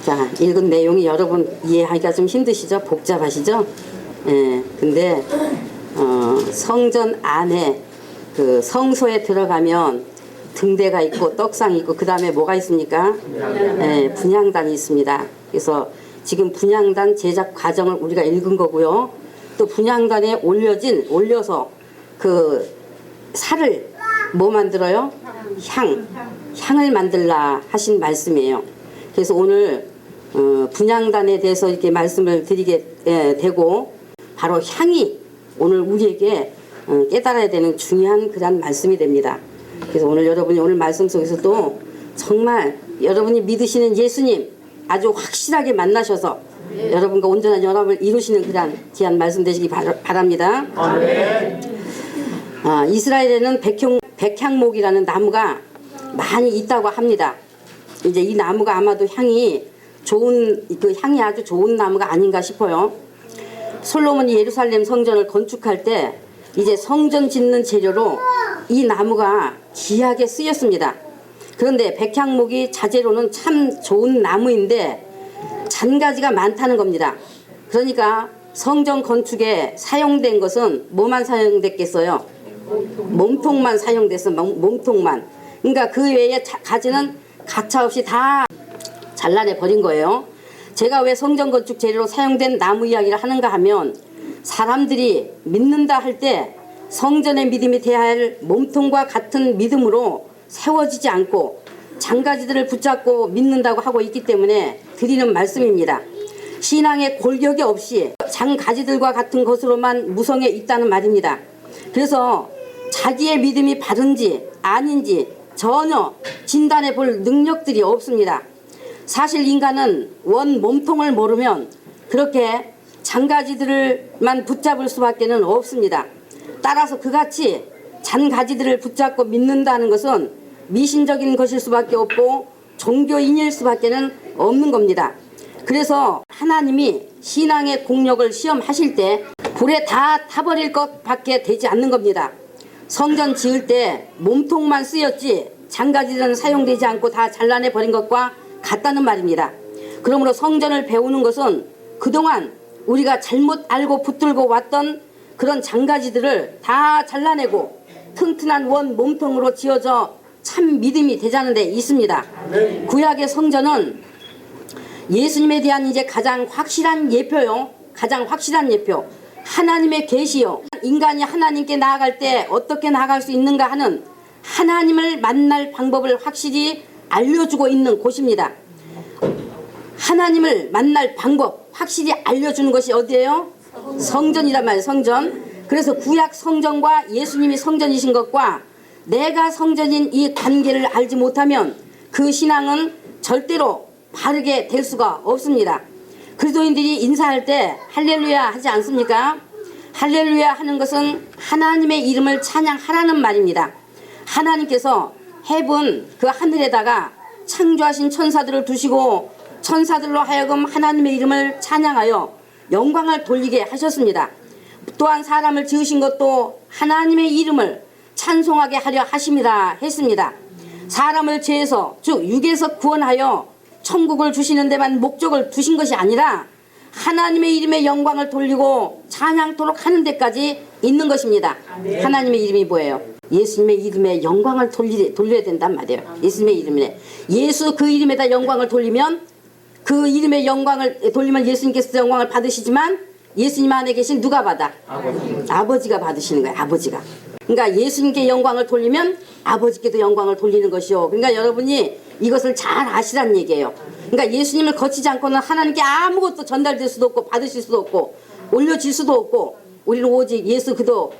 자, 읽은 내용이 여러분 이해하기가 좀 힘드시죠? 복잡하시죠? 예, 근데 성전 안에 그 성소에 들어가면 등대가 있고 떡상이 있고 그 다음에 뭐가 있습니까? 예, 분향단이 있습니다. 그래서 지금 분향단 제작 과정을 우리가 읽은 거고요. 또 분향단에 올려서 그 살을 뭐 만들어요? 향을 만들라 하신 말씀이에요. 그래서 오늘 분향단에 대해서 이렇게 말씀을 드리게 되고, 바로 향이 오늘 우리에게 깨달아야 되는 중요한 그런 말씀이 됩니다. 그래서 오늘 여러분이 오늘 말씀 속에서도 정말 여러분이 믿으시는 예수님 아주 확실하게 만나셔서 여러분과 온전한 연합을 이루시는 그런 귀한 말씀 되시기 바랍니다. 이스라엘에는 백향목이라는 나무가 많이 있다고 합니다. 이제 이 나무가 아마도 향이 아주 좋은 나무가 아닌가 싶어요. 솔로몬이 예루살렘 성전을 건축할 때 이제 성전 짓는 재료로 이 나무가 귀하게 쓰였습니다. 그런데 백향목이 자재로는 참 좋은 나무인데 잔가지가 많다는 겁니다. 그러니까 성전 건축에 사용된 것은 뭐만 사용됐겠어요? 몸통만 사용돼서 몸통만. 그러니까 그 외에 가지는 가차없이 다 잘라내 버린 거예요. 제가 왜 성전 건축 재료로 사용된 나무 이야기를 하는가 하면, 사람들이 믿는다 할 때 성전의 믿음이 돼야 할 몸통과 같은 믿음으로 세워지지 않고 장가지들을 붙잡고 믿는다고 하고 있기 때문에 드리는 말씀입니다. 신앙의 골격이 없이 장가지들과 같은 것으로만 무성해 있다는 말입니다. 그래서 자기의 믿음이 바른지 아닌지 전혀 진단해 볼 능력들이 없습니다. 사실 인간은 원 몸통을 모르면 그렇게 장가지들만 붙잡을 수밖에는 없습니다. 따라서 그같이 잔가지들을 붙잡고 믿는다는 것은 미신적인 것일 수밖에 없고 종교인일 수밖에는 없는 겁니다. 그래서 하나님이 신앙의 공력을 시험하실 때 불에 다 타버릴 것밖에 되지 않는 겁니다. 성전 지을 때 몸통만 쓰였지 장가지들은 사용되지 않고 다 잘라내 버린 것과 같다는 말입니다. 그러므로 성전을 배우는 것은 그동안 우리가 잘못 알고 붙들고 왔던 그런 장가지들을 다 잘라내고 튼튼한 원 몸통으로 지어져 참 믿음이 되자는 데 있습니다. 구약의 성전은 예수님에 대한 이제 가장 확실한 예표요. 가장 확실한 예표. 하나님의 계시요. 인간이 하나님께 나아갈 때 어떻게 나아갈 수 있는가 하는 하나님을 만날 방법을 확실히 알려주고 있는 곳입니다. 하나님을 만날 방법 확실히 알려주는 것이 어디예요? 성전이란 말이에요. 성전. 그래서 구약 성전과 예수님이 성전이신 것과 내가 성전인 이 관계를 알지 못하면 그 신앙은 절대로 바르게 될 수가 없습니다. 그리스도인들이 인사할 때 할렐루야 하지 않습니까? 할렐루야 하는 것은 하나님의 이름을 찬양하라는 말입니다. 하나님께서 해분 그 하늘에다가 창조하신 천사들을 두시고 천사들로 하여금 하나님의 이름을 찬양하여 영광을 돌리게 하셨습니다. 또한 사람을 지으신 것도 하나님의 이름을 찬송하게 하려 하심이라 했습니다. 사람을 죄에서 즉 육에서 구원하여 천국을 주시는 데만 목적을 두신 것이 아니라 하나님의 이름의 영광을 돌리고 찬양토록 하는 데까지 있는 것입니다. 하나님의 이름이 뭐예요? 예수님의 이름에 영광을 돌려야 된단 말이에요. 예수님의 이름에. 예수 그 이름에다 영광을 돌리면, 그 이름의 영광을 돌리면 예수님께서 영광을 받으시지만 예수님 안에 계신 누가 받아? 아버지가 받으시는 거예요. 아버지가. 그러니까 예수님께 영광을 돌리면 아버지께도 영광을 돌리는 것이요. 그러니까 여러분이 이것을 잘 아시라는 얘기예요. 그러니까 예수님을 거치지 않고는 하나님께 아무것도 전달될 수도 없고 받으실 수도 없고 올려질 수도 없고, 우리는 오직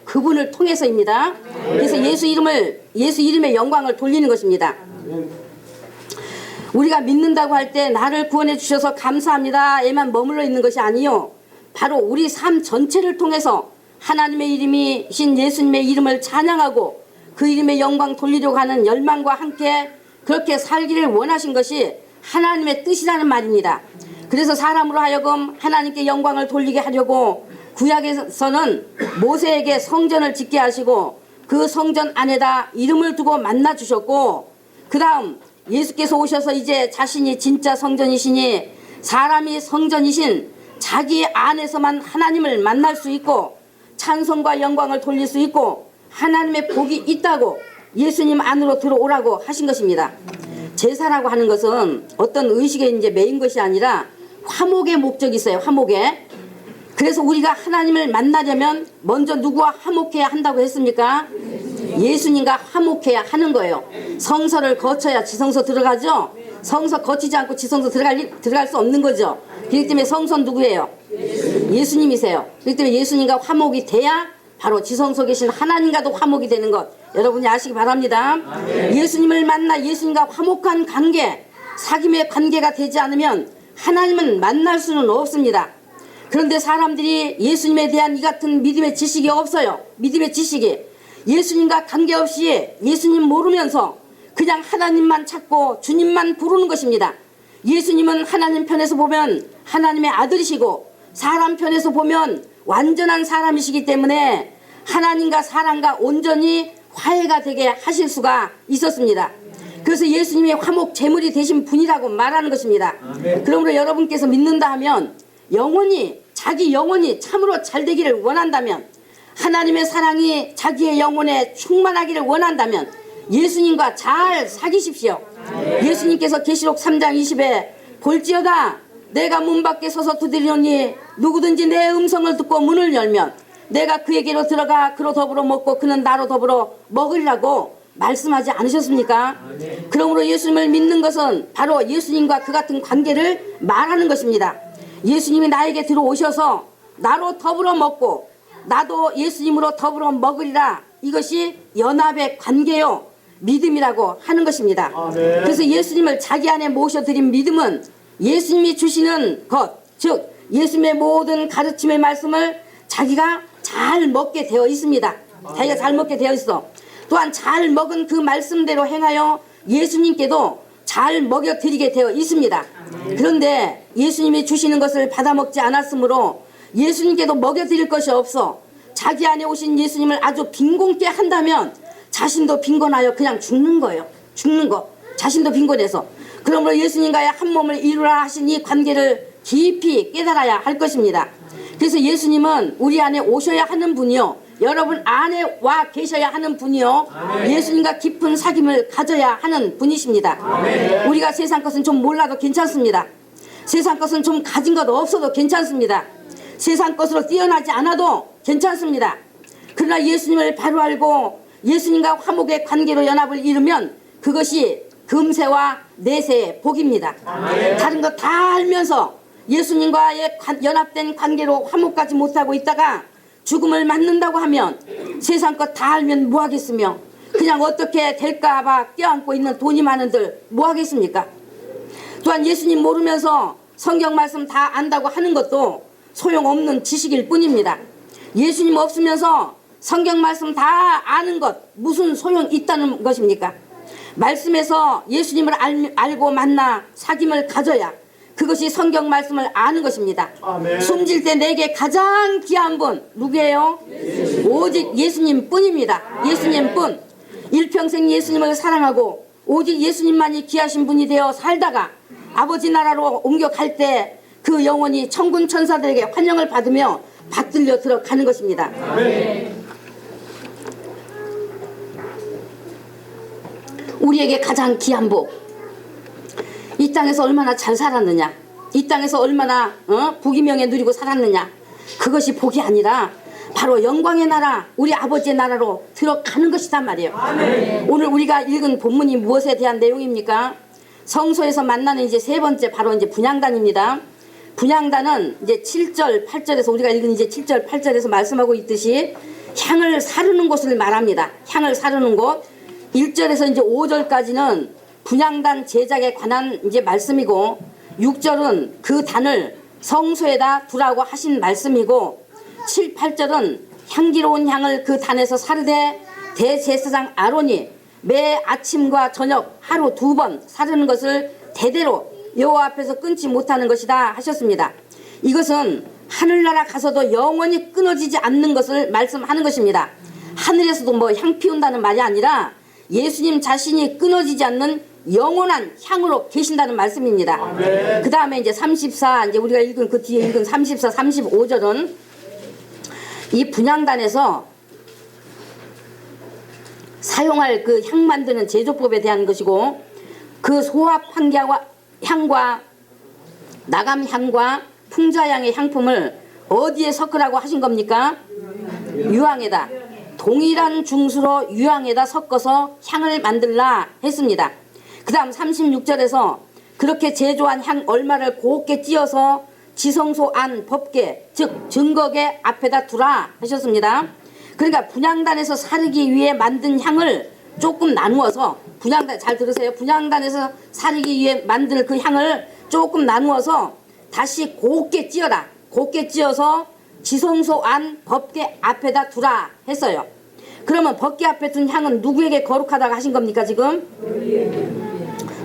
그분을 통해서입니다. 그래서 예수 이름의 영광을 돌리는 것입니다. 우리가 믿는다고 할 때 나를 구원해 주셔서 감사합니다에만 머물러 있는 것이 아니요, 바로 우리 삶 전체를 통해서 하나님의 이름이신 예수님의 이름을 찬양하고 그 이름의 영광 돌리려고 하는 열망과 함께 그렇게 살기를 원하신 것이 하나님의 뜻이라는 말입니다. 그래서 사람으로 하여금 하나님께 영광을 돌리게 하려고 구약에서는 모세에게 성전을 짓게 하시고 그 성전 안에다 이름을 두고 만나 주셨고, 그 다음 예수께서 오셔서 이제 자신이 진짜 성전이시니 사람이 성전이신 자기 안에서만 하나님을 만날 수 있고 찬송과 영광을 돌릴 수 있고 하나님의 복이 있다고 예수님 안으로 들어오라고 하신 것입니다. 제사라고 하는 것은 어떤 의식에 이제 매인 것이 아니라 화목의 목적이 있어요. 화목에. 그래서 우리가 하나님을 만나려면 먼저 누구와 화목해야 한다고 했습니까? 예수님과 화목해야 하는 거예요. 성서를 거쳐야 지성소 들어가죠. 성서 거치지 않고 지성소 들어갈 수 없는 거죠. 그렇기 때문에 성소는 누구예요? 예수님이세요. 그렇기 때문에 예수님과 화목이 돼야 바로 지성소에 계신 하나님과도 화목이 되는 것 여러분이 아시기 바랍니다. 예수님을 만나 예수님과 화목한 관계, 사귐의 관계가 되지 않으면 하나님은 만날 수는 없습니다. 그런데 사람들이 예수님에 대한 이 같은 믿음의 지식이 없어요. 믿음의 지식이. 예수님과 관계없이 예수님 모르면서 그냥 하나님만 찾고 주님만 부르는 것입니다. 예수님은 하나님 편에서 보면 하나님의 아들이시고 사람 편에서 보면 완전한 사람이시기 때문에 하나님과 사람과 온전히 화해가 되게 하실 수가 있었습니다. 그래서 예수님이 화목 제물이 되신 분이라고 말하는 것입니다. 그러므로 여러분께서 믿는다 하면 영원히 자기 영혼이 참으로 잘 되기를 원한다면 하나님의 사랑이 자기의 영혼에 충만하기를 원한다면 예수님과 잘 사귀십시오. 예수님께서 계시록 3장 20에 볼지어다 내가 문 밖에 서서 두드리노니 누구든지 내 음성을 듣고 문을 열면 내가 그에게로 들어가 그로 더불어 먹고 그는 나로 더불어 먹으리라고 말씀하지 않으셨습니까? 그러므로 예수님을 믿는 것은 바로 예수님과 그 같은 관계를 말하는 것입니다. 예수님이 나에게 들어오셔서 나로 더불어 먹고 나도 예수님으로 더불어 먹으리라. 이것이 연합의 관계요 믿음이라고 하는 것입니다. 그래서 예수님을 자기 안에 모셔드린 믿음은 예수님이 주시는 것, 즉 예수님의 모든 가르침의 말씀을 자기가 잘 먹게 되어 있습니다. 자기가 잘 먹게 되어 있어. 또한 잘 먹은 그 말씀대로 행하여 예수님께도 잘 먹여드리게 되어 있습니다. 그런데 예수님이 주시는 것을 받아먹지 않았으므로 예수님께도 먹여드릴 것이 없어 자기 안에 오신 예수님을 아주 빈곤케 한다면 자신도 빈곤하여 그냥 죽는 거예요. 죽는 거. 자신도 빈곤해서. 그러므로 예수님과의 한 몸을 이루라 하신 이 관계를 깊이 깨달아야 할 것입니다. 그래서 예수님은 우리 안에 오셔야 하는 분이요. 여러분 안에 와 계셔야 하는 분이요. 예수님과 깊은 사귐을 가져야 하는 분이십니다. 우리가 세상 것은 좀 몰라도 괜찮습니다. 세상 것은 좀 가진 것 없어도 괜찮습니다. 세상 것으로 뛰어나지 않아도 괜찮습니다. 그러나 예수님을 바로 알고 예수님과 화목의 관계로 연합을 이루면 그것이 금세와 내세의 복입니다. 다른 거 다 알면서 예수님과의 연합된 관계로 화목하지 못하고 있다가 죽음을 맞는다고 하면 세상 것 다 알면 뭐 하겠으며 그냥 어떻게 될까 봐 껴안고 있는 돈이 많은들 뭐 하겠습니까? 또한 예수님 모르면서 성경 말씀 다 안다고 하는 것도 소용없는 지식일 뿐입니다. 예수님 없으면서 성경 말씀 다 아는 것 무슨 소용 있다는 것입니까? 말씀에서 예수님을 알고 만나 사귐을 가져야 그것이 성경 말씀을 아는 것입니다. 숨질 때 내게 가장 귀한 분 누구예요? 오직 예수님 뿐입니다. 예수님 뿐. 일평생 예수님을 사랑하고 오직 예수님만이 귀하신 분이 되어 살다가 아버지 나라로 옮겨갈 때 그 영혼이 천군 천사들에게 환영을 받으며 받들려 들어가는 것입니다. 우리에게 가장 귀한 복, 이 땅에서 얼마나 잘 살았느냐, 이 땅에서 얼마나 부귀명예 누리고 살았느냐, 그것이 복이 아니라 바로 영광의 나라, 우리 아버지의 나라로 들어가는 것이단 말이에요. 오늘 우리가 읽은 본문이 무엇에 대한 내용입니까? 성소에서 만나는 이제 세 번째 바로 이제 분향단입니다. 분향단은 이제 7절, 8절에서 우리가 읽은 이제 7절, 8절에서 말씀하고 있듯이 향을 사르는 곳을 말합니다. 향을 사르는 곳. 1절에서 이제 5절까지는 분향단 제작에 관한 이제 말씀이고 6절은 그 단을 성소에다 두라고 하신 말씀이고 7, 8절은 향기로운 향을 그 단에서 사르되 대제사장 아론이 매 아침과 저녁 하루 2번 사르는 것을 대대로 여호와 앞에서 끊지 못하는 것이다 하셨습니다. 이것은 하늘나라 가서도 영원히 끊어지지 않는 것을 말씀하는 것입니다. 하늘에서도 뭐 향 피운다는 말이 아니라 예수님 자신이 끊어지지 않는 영원한 향으로 계신다는 말씀입니다. 그 다음에 이제 34, 이제 우리가 읽은 그 뒤에 읽은 34, 35절은 이 분향단에서 사용할 그 향 만드는 제조법에 대한 것이고, 그 소합 향과 나감 향과 풍자향의 향품을 어디에 섞으라고 하신 겁니까? 유황에다, 동일한 중수로 유황에다 섞어서 향을 만들라 했습니다. 그 다음 36절에서 그렇게 제조한 향 얼마를 곱게 찧어서 지성소 안 법계, 즉 증거계 앞에다 두라 하셨습니다. 그러니까 분향단에서 사르기 위해 만든 향을 조금 나누어서, 분향단, 잘 들으세요. 분향단에서 사르기 위해 만들 그 향을 조금 나누어서 다시 곱게 찧어라. 곱게 찧어서 지성소 안 법계 앞에다 두라 했어요. 그러면 법계 앞에 둔 향은 누구에게 거룩하다고 하신 겁니까 지금?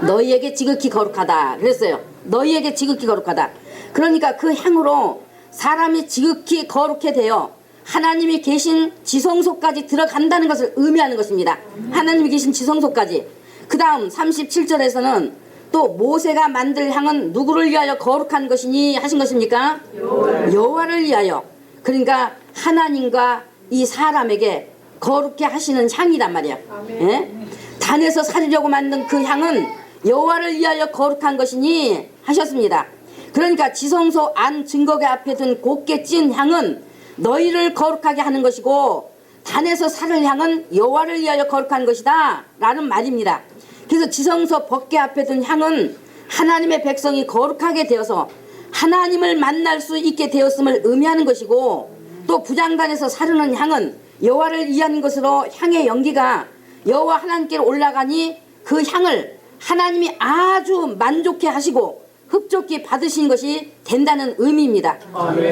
너희에게 지극히 거룩하다 그랬어요. 너희에게 지극히 거룩하다. 그러니까 그 향으로 사람이 지극히 거룩해 되어 하나님이 계신 지성소까지 들어간다는 것을 의미하는 것입니다. 하나님이 계신 지성소까지. 그 다음 37절에서는 또 모세가 만들 향은 누구를 위하여 거룩한 것이니 하신 것입니까? 여호와를 위하여. 그러니까 하나님과 이 사람에게 거룩해 하시는 향이란 말이에요. 예? 단에서 사리려고 만든 그 향은 여호와를 위하여 거룩한 것이니 하셨습니다. 그러니까 지성소 안 증거계 앞에 둔 곱게 찐 향은 너희를 거룩하게 하는 것이고, 단에서 사를 향은 여호와를 위하여 거룩한 것이다 라는 말입니다. 그래서 지성소 법계 앞에 둔 향은 하나님의 백성이 거룩하게 되어서 하나님을 만날 수 있게 되었음을 의미하는 것이고, 또 부장단에서 사르는 향은 여호와를 위한 것으로 향의 연기가 여호와 하나님께로 올라가니 그 향을 하나님이 아주 만족해 하시고 흡족히 받으신 것이 된다는 의미입니다.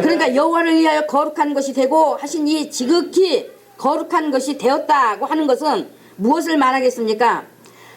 그러니까 여호와를 위하여 거룩한 것이 되고 하신 이 지극히 거룩한 것이 되었다고 하는 것은 무엇을 말하겠습니까?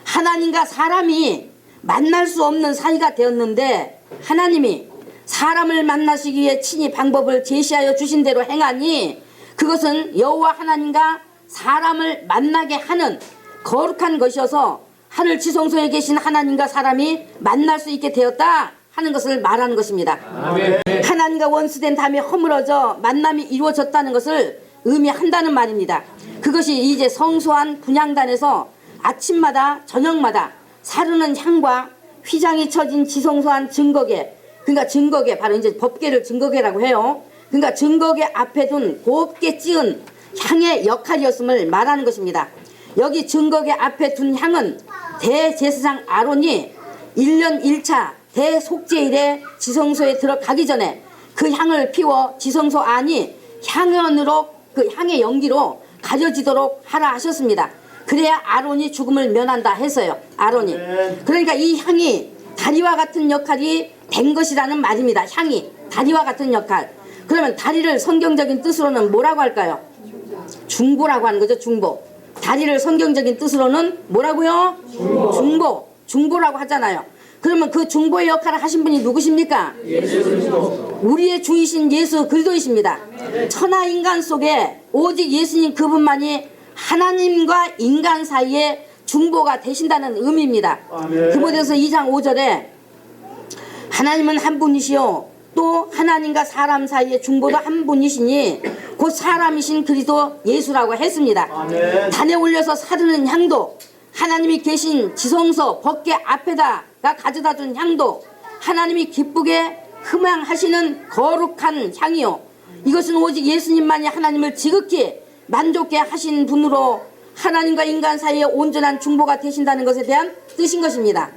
하나님과 사람이 만날 수 없는 사이가 되었는데 하나님이 사람을 만나시기 위해 친히 방법을 제시하여 주신 대로 행하니 그것은 여호와 하나님과 사람을 만나게 하는 거룩한 것이어서 하늘 지성소에 계신 하나님과 사람이 만날 수 있게 되었다 하는 것을 말하는 것입니다. 아멘. 하나님과 원수된 담이 허물어져 만남이 이루어졌다는 것을 의미한다는 말입니다. 그것이 이제 성소한 분향단에서 아침마다 저녁마다 사르는 향과 휘장이 쳐진 지성소한 증거계, 그러니까 증거계, 바로 이제 법계를 증거계라고 해요. 그러니까 증거계 앞에 둔 곱게 찌은 향의 역할이었음을 말하는 것입니다. 여기 증거계 앞에 둔 향은 대제사장 아론이 1년 1차 대속죄일에 지성소에 들어가기 전에 그 향을 피워 지성소 안이 향연으로, 그 향의 연기로 가려지도록 하라 하셨습니다. 그래야 아론이 죽음을 면한다 했어요. 아론이. 그러니까 이 향이 다리와 같은 역할이 된 것이라는 말입니다. 향이 다리와 같은 역할. 그러면 다리를 성경적인 뜻으로는 뭐라고 할까요? 중보라고 하는 거죠. 중보. 다리를 성경적인 뜻으로는 뭐라고요? 중보라고 하잖아요. 그러면 그 중보의 역할을 하신 분이 누구십니까? 우리의 주이신 예수 그리스도이십니다. 천하 인간 속에 오직 예수님 그분만이 하나님과 인간 사이에 중보가 되신다는 의미입니다. 디모데후서 2장 5절에 하나님은 한 분이시요 또 하나님과 사람 사이의 중보도 한 분이시니 곧 사람이신 그리스도 예수라고 했습니다. 단에 올려서 사르는 향도, 하나님이 계신 지성소 법계 앞에다가 가져다 둔 향도, 하나님이 기쁘게 흠양하시는 거룩한 향이요, 이것은 오직 예수님만이 하나님을 지극히 만족해 하신 분으로 하나님과 인간 사이에 온전한 중보가 되신다는 것에 대한 뜻인 것입니다.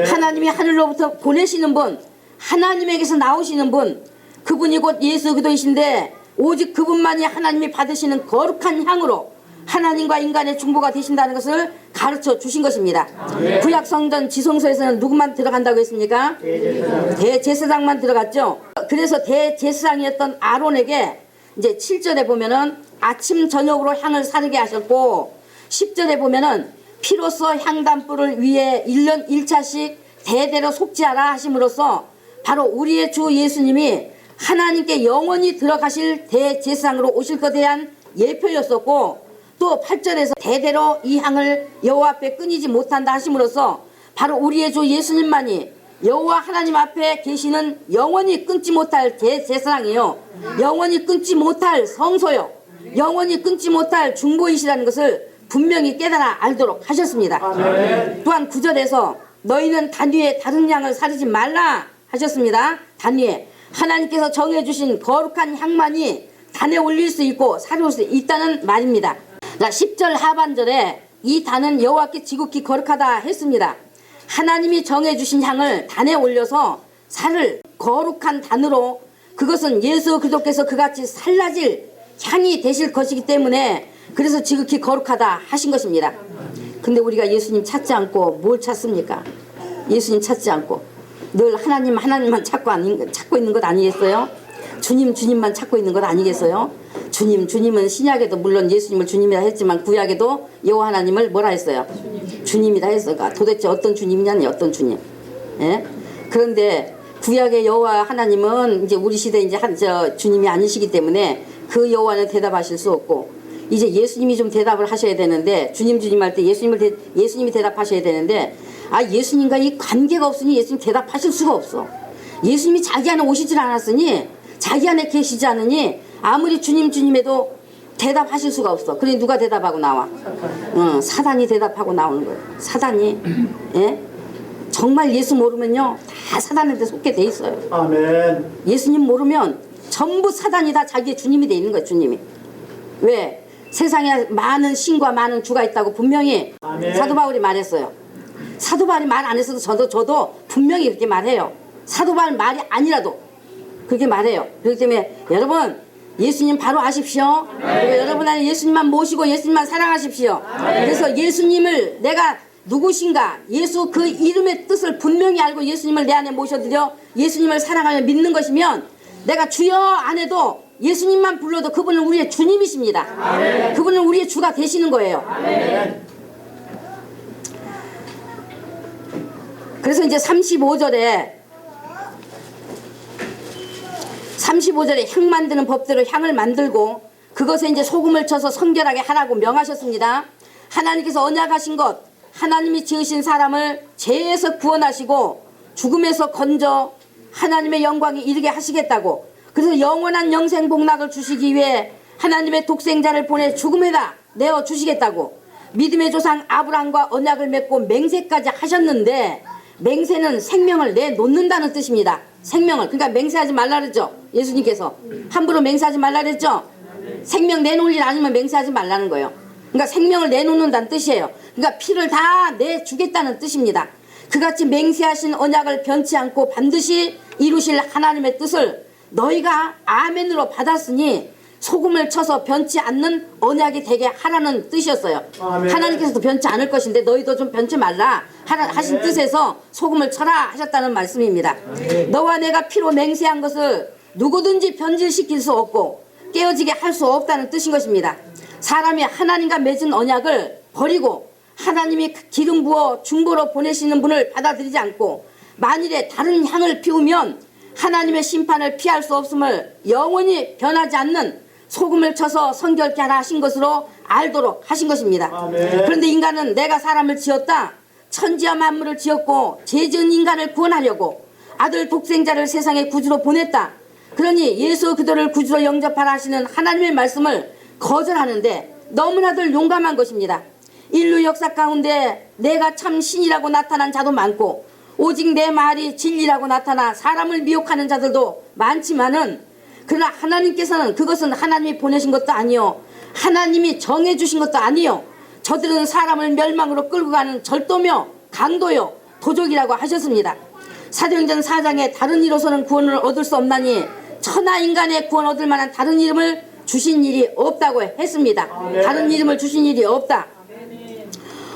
하나님이 하늘로부터 보내시는 분, 하나님에게서 나오시는 분, 그분이 곧 예수 그리스도이신데 오직 그분만이 하나님이 받으시는 거룩한 향으로 하나님과 인간의 중보가 되신다는 것을 가르쳐 주신 것입니다. 구약 성전 지성소에서는 누구만 들어간다고 했습니까? 대제사장만 들어갔죠. 그래서 대제사장이었던 아론에게 이제 7절에 보면은 아침 저녁으로 향을 사르게 하셨고, 10절에 보면은 피로써 향단불을 위해 1년 1차씩 대대로 속죄하라 하심으로써 바로 우리의 주 예수님이 하나님께 영원히 들어가실 대제사장으로 오실 것에 대한 예표였었고, 또 8절에서 대대로 이 향을 여호와 앞에 끊이지 못한다 하심으로써 바로 우리의 주 예수님만이 여호와 하나님 앞에 계시는 영원히 끊지 못할 제사장이요, 영원히 끊지 못할 성소요, 영원히 끊지 못할 중보이시라는 것을 분명히 깨달아 알도록 하셨습니다. 아멘. 또한 9절에서 너희는 단위에 다른 양을 사르지 말라 하셨습니다. 단위에 하나님께서 정해주신 거룩한 향만이 단에 올릴 수 있고 사려올 수 있다는 말입니다. 10절 하반절에 이 단은 여호와께 지극히 거룩하다 했습니다. 하나님이 정해주신 향을 단에 올려서 살을 거룩한 단으로, 그것은 예수 그리스도께서 그같이 살라질 향이 되실 것이기 때문에 그래서 지극히 거룩하다 하신 것입니다. 근데 우리가 예수님 찾지 않고 뭘 찾습니까? 예수님 찾지 않고 늘 하나님만 찾고 있는 것 아니겠어요? 주님만 찾고 있는 것 아니겠어요? 주님은 신약에도 물론 예수님을 주님이라 했지만 구약에도 여호와 하나님을 뭐라 했어요? 주님이라 했어요. 도대체 어떤 주님이냐니, 어떤 주님? 예? 그런데 구약의 여호와 하나님은 이제 우리 시대 이제 주님이 아니시기 때문에 그 여호와는 대답하실 수 없고, 이제 예수님이 좀 대답을 하셔야 되는데, 주님 할 때 예수님이 대답하셔야 되는데, 예수님과 이 관계가 없으니 예수님 대답하실 수가 없어. 예수님이 자기 안에 오시질 않았으니, 자기 안에 계시지 않으니 아무리 주님해도 대답하실 수가 없어. 그러니 누가 대답하고 나와? 사단이 대답하고 나오는 거예요. 사단이. 예? 정말 예수 모르면요 다 사단한테 속게 돼 있어요. 아멘. 예수님 모르면 전부 사단이 다 자기의 주님이 돼 있는 거예요. 주님이. 왜? 세상에 많은 신과 많은 주가 있다고 분명히 아멘. 사도 바울이 말했어요. 사도 바울이 말 안 했어도 저도 분명히 이렇게 말해요. 사도 바울 말이 아니라도 그렇게 말해요. 그렇기 때문에 여러분 예수님 바로 아십시오. 그리고 여러분 안에 예수님만 모시고 예수님만 사랑하십시오. 그래서 예수님을 내가 누구신가, 예수 그 이름의 뜻을 분명히 알고 예수님을 내 안에 모셔드려 예수님을 사랑하며 믿는 것이면, 내가 주여 안 해도 예수님만 불러도 그분은 우리의 주님이십니다. 아멘. 그분은 우리의 주가 되시는 거예요. 아멘. 그래서 이제 35절에 향 만드는 법대로 향을 만들고 그것에 이제 소금을 쳐서 성결하게 하라고 명하셨습니다. 하나님께서 언약하신 것, 하나님이 지으신 사람을 죄에서 구원하시고 죽음에서 건져 하나님의 영광에 이르게 하시겠다고, 그래서 영원한 영생 복락을 주시기 위해 하나님의 독생자를 보내 죽음에다 내어 주시겠다고 믿음의 조상 아브라함과 언약을 맺고 맹세까지 하셨는데, 맹세는 생명을 내놓는다는 뜻입니다. 생명을, 그러니까 맹세하지 말라 그랬죠. 예수님께서 함부로 맹세하지 말라 그랬죠. 생명 내놓을 일 아니면 맹세하지 말라는 거예요. 그러니까 생명을 내놓는다는 뜻이에요. 그러니까 피를 다 내주겠다는 뜻입니다. 그같이 맹세하신 언약을 변치 않고 반드시 이루실 하나님의 뜻을 너희가 아멘으로 받았으니 소금을 쳐서 변치 않는 언약이 되게 하라는 뜻이었어요. 아멘. 하나님께서도 변치 않을 것인데 너희도 좀 변치 말라 하신 뜻에서 소금을 쳐라 하셨다는 말씀입니다. 아멘. 너와 내가 피로 맹세한 것을 누구든지 변질시킬 수 없고 깨어지게 할 수 없다는 뜻인 것입니다. 사람이 하나님과 맺은 언약을 버리고 하나님이 기름 부어 중보로 보내시는 분을 받아들이지 않고 만일에 다른 향을 피우면 하나님의 심판을 피할 수 없음을 영원히 변하지 않는 소금을 쳐서 성결케 하라 하신 것으로 알도록 하신 것입니다. 아멘. 그런데 인간은 내가 사람을 지었다, 천지와 만물을 지었고 죄 지은 인간을 구원하려고 아들 독생자를 세상에 구주로 보냈다. 그러니 예수 그리스도를 구주로 영접하라 하시는 하나님의 말씀을 거절하는데 너무나들 용감한 것입니다. 인류 역사 가운데 내가 참 신이라고 나타난 자도 많고 오직 내 말이 진리라고 나타나 사람을 미혹하는 자들도 많지만은, 그러나 하나님께서는 그것은 하나님이 보내신 것도 아니요 하나님이 정해주신 것도 아니요 저들은 사람을 멸망으로 끌고 가는 절도며 강도요 도적이라고 하셨습니다. 사도행전 4장에 다른 이로서는 구원을 얻을 수 없나니 천하 인간의 구원 얻을 만한 다른 이름을 주신 일이 없다고 했습니다. 아멘. 다른 이름을 주신 일이 없다. 아멘.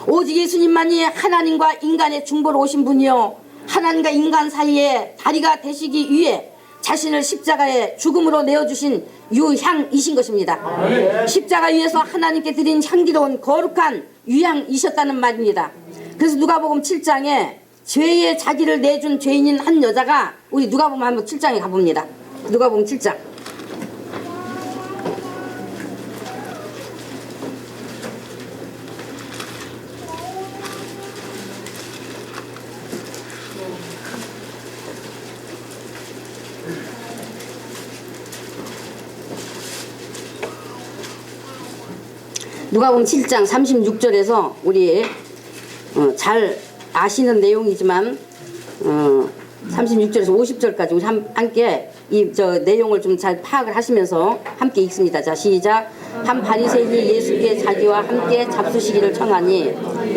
오직 예수님만이 하나님과 인간의 중보로 오신 분이요 하나님과 인간 사이에 다리가 되시기 위해 자신을 십자가에 죽음으로 내어주신 유향이신 것입니다. 아멘. 십자가 위에서 하나님께 드린 향기로운 거룩한 유향이셨다는 말입니다. 그래서 누가복음 7장에 죄의 자기를 내준 죄인인 한 여자가, 우리 누가복음 한번 7장에 가봅니다. 누가복음 7장. 누가복음 7장 36절에서 우리 잘 아시는 내용이지만 36절에서 50절까지 우리 함께 이 내용을 좀 잘 파악을 하시면서 함께 읽습니다. 자, 시작. 한 바리새인이 예수께 자기와 함께 잡수시기를 청하니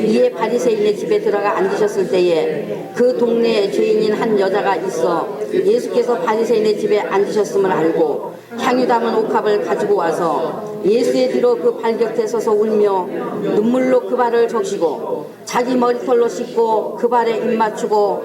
이에 바리새인의 집에 들어가 앉으셨을 때에 그 동네에 죄인인 한 여자가 있어 예수께서 바리새인의 집에 앉으셨음을 알고 향유 담은 옥합을 가지고 와서 예수의 뒤로 그 발 곁에 서서 울며 눈물로 그 발을 적시고 자기 머리털로 씻고 그 발에 입 맞추고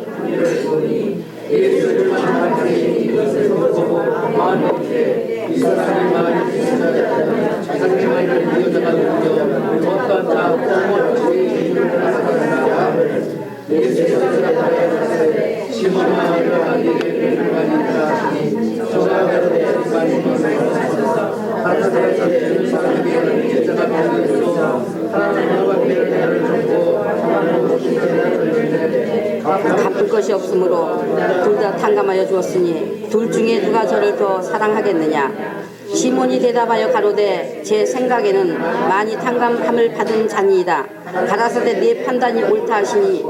갚을 것이 없으므로 둘 다 탕감하여 주었으니 둘 중에 누가 저를 더 사랑하겠느냐. 시몬이 대답하여 가로되 제 생각에는 많이 탕감함을 받은 자니이다. 가라사대 네 판단이 옳다 하시니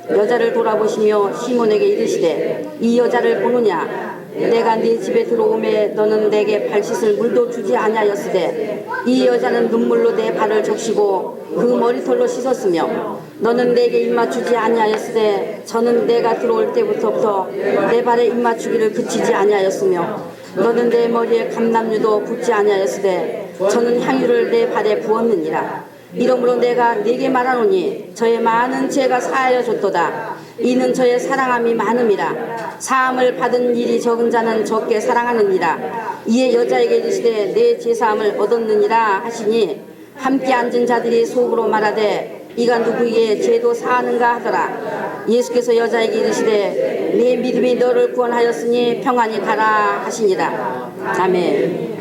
여자를 돌아보시며 시몬에게 이르시되 이 여자를 보느냐. 내가 네 집에 들어오매 너는 내게 발 씻을 물도 주지 아니하였으되 이 여자는 눈물로 내 발을 적시고 그 머리털로 씻었으며 너는 내게 입맞추지 아니하였으되 저는 내가 들어올 때부터 내 발에 입맞추기를 그치지 아니하였으며 너는 내 머리에 감람유도 붓지 아니하였으되 저는 향유를 내 발에 부었느니라. 이러므로 내가 네게 말하노니 저의 많은 죄가 사하여졌도다. 이는 저의 사랑함이 많음이라. 사함을 받은 일이 적은 자는 적게 사랑하느니라. 이에 여자에게 이르시되 내 죄사함을 얻었느니라 하시니 함께 앉은 자들이 속으로 말하되 이가 누구의 죄도 사하는가 하더라. 예수께서 여자에게 이르시되 네 믿음이 너를 구원하였으니 평안히 가라 하시니라. 아멘.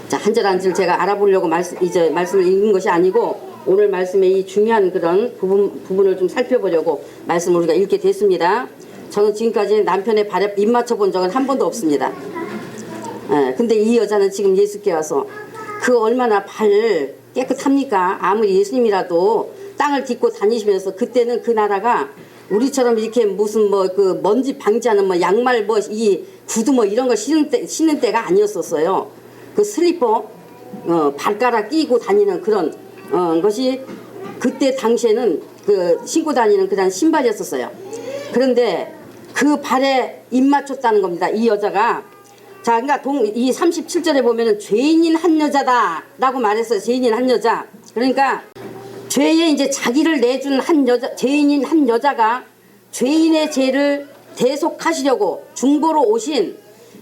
자, 한 절 한 절 제가 알아보려고 말씀을 읽은 것이 아니고 오늘 말씀의 이 중요한 그런 부분을 좀 살펴보려고 말씀을 우리가 읽게 됐습니다. 저는 지금까지 남편의 발에 입 맞춰본 적은 한 번도 없습니다. 근데 이 여자는 지금 예수께 와서 그 얼마나 발 깨끗합니까? 아무리 예수님이라도 땅을 딛고 다니시면서 그때는 그 나라가 우리처럼 이렇게 무슨 그 먼지 방지하는 양말 이 구두 이런 거 신는 때가 아니었었어요. 그 슬리퍼 발가락 끼고 다니는 그런 것이 그때 당시에는 그 신고 다니는 그런 신발이었었어요. 그런데 그 발에 입 맞췄다는 겁니다. 이 여자가. 자, 그러니까 이 37절에 보면은 죄인인 한 여자다라고 말했어요. 죄인인 한 여자. 그러니까 죄에 이제 자기를 내준 죄인인 한 여자가 죄인의 죄를 대속하시려고 중보로 오신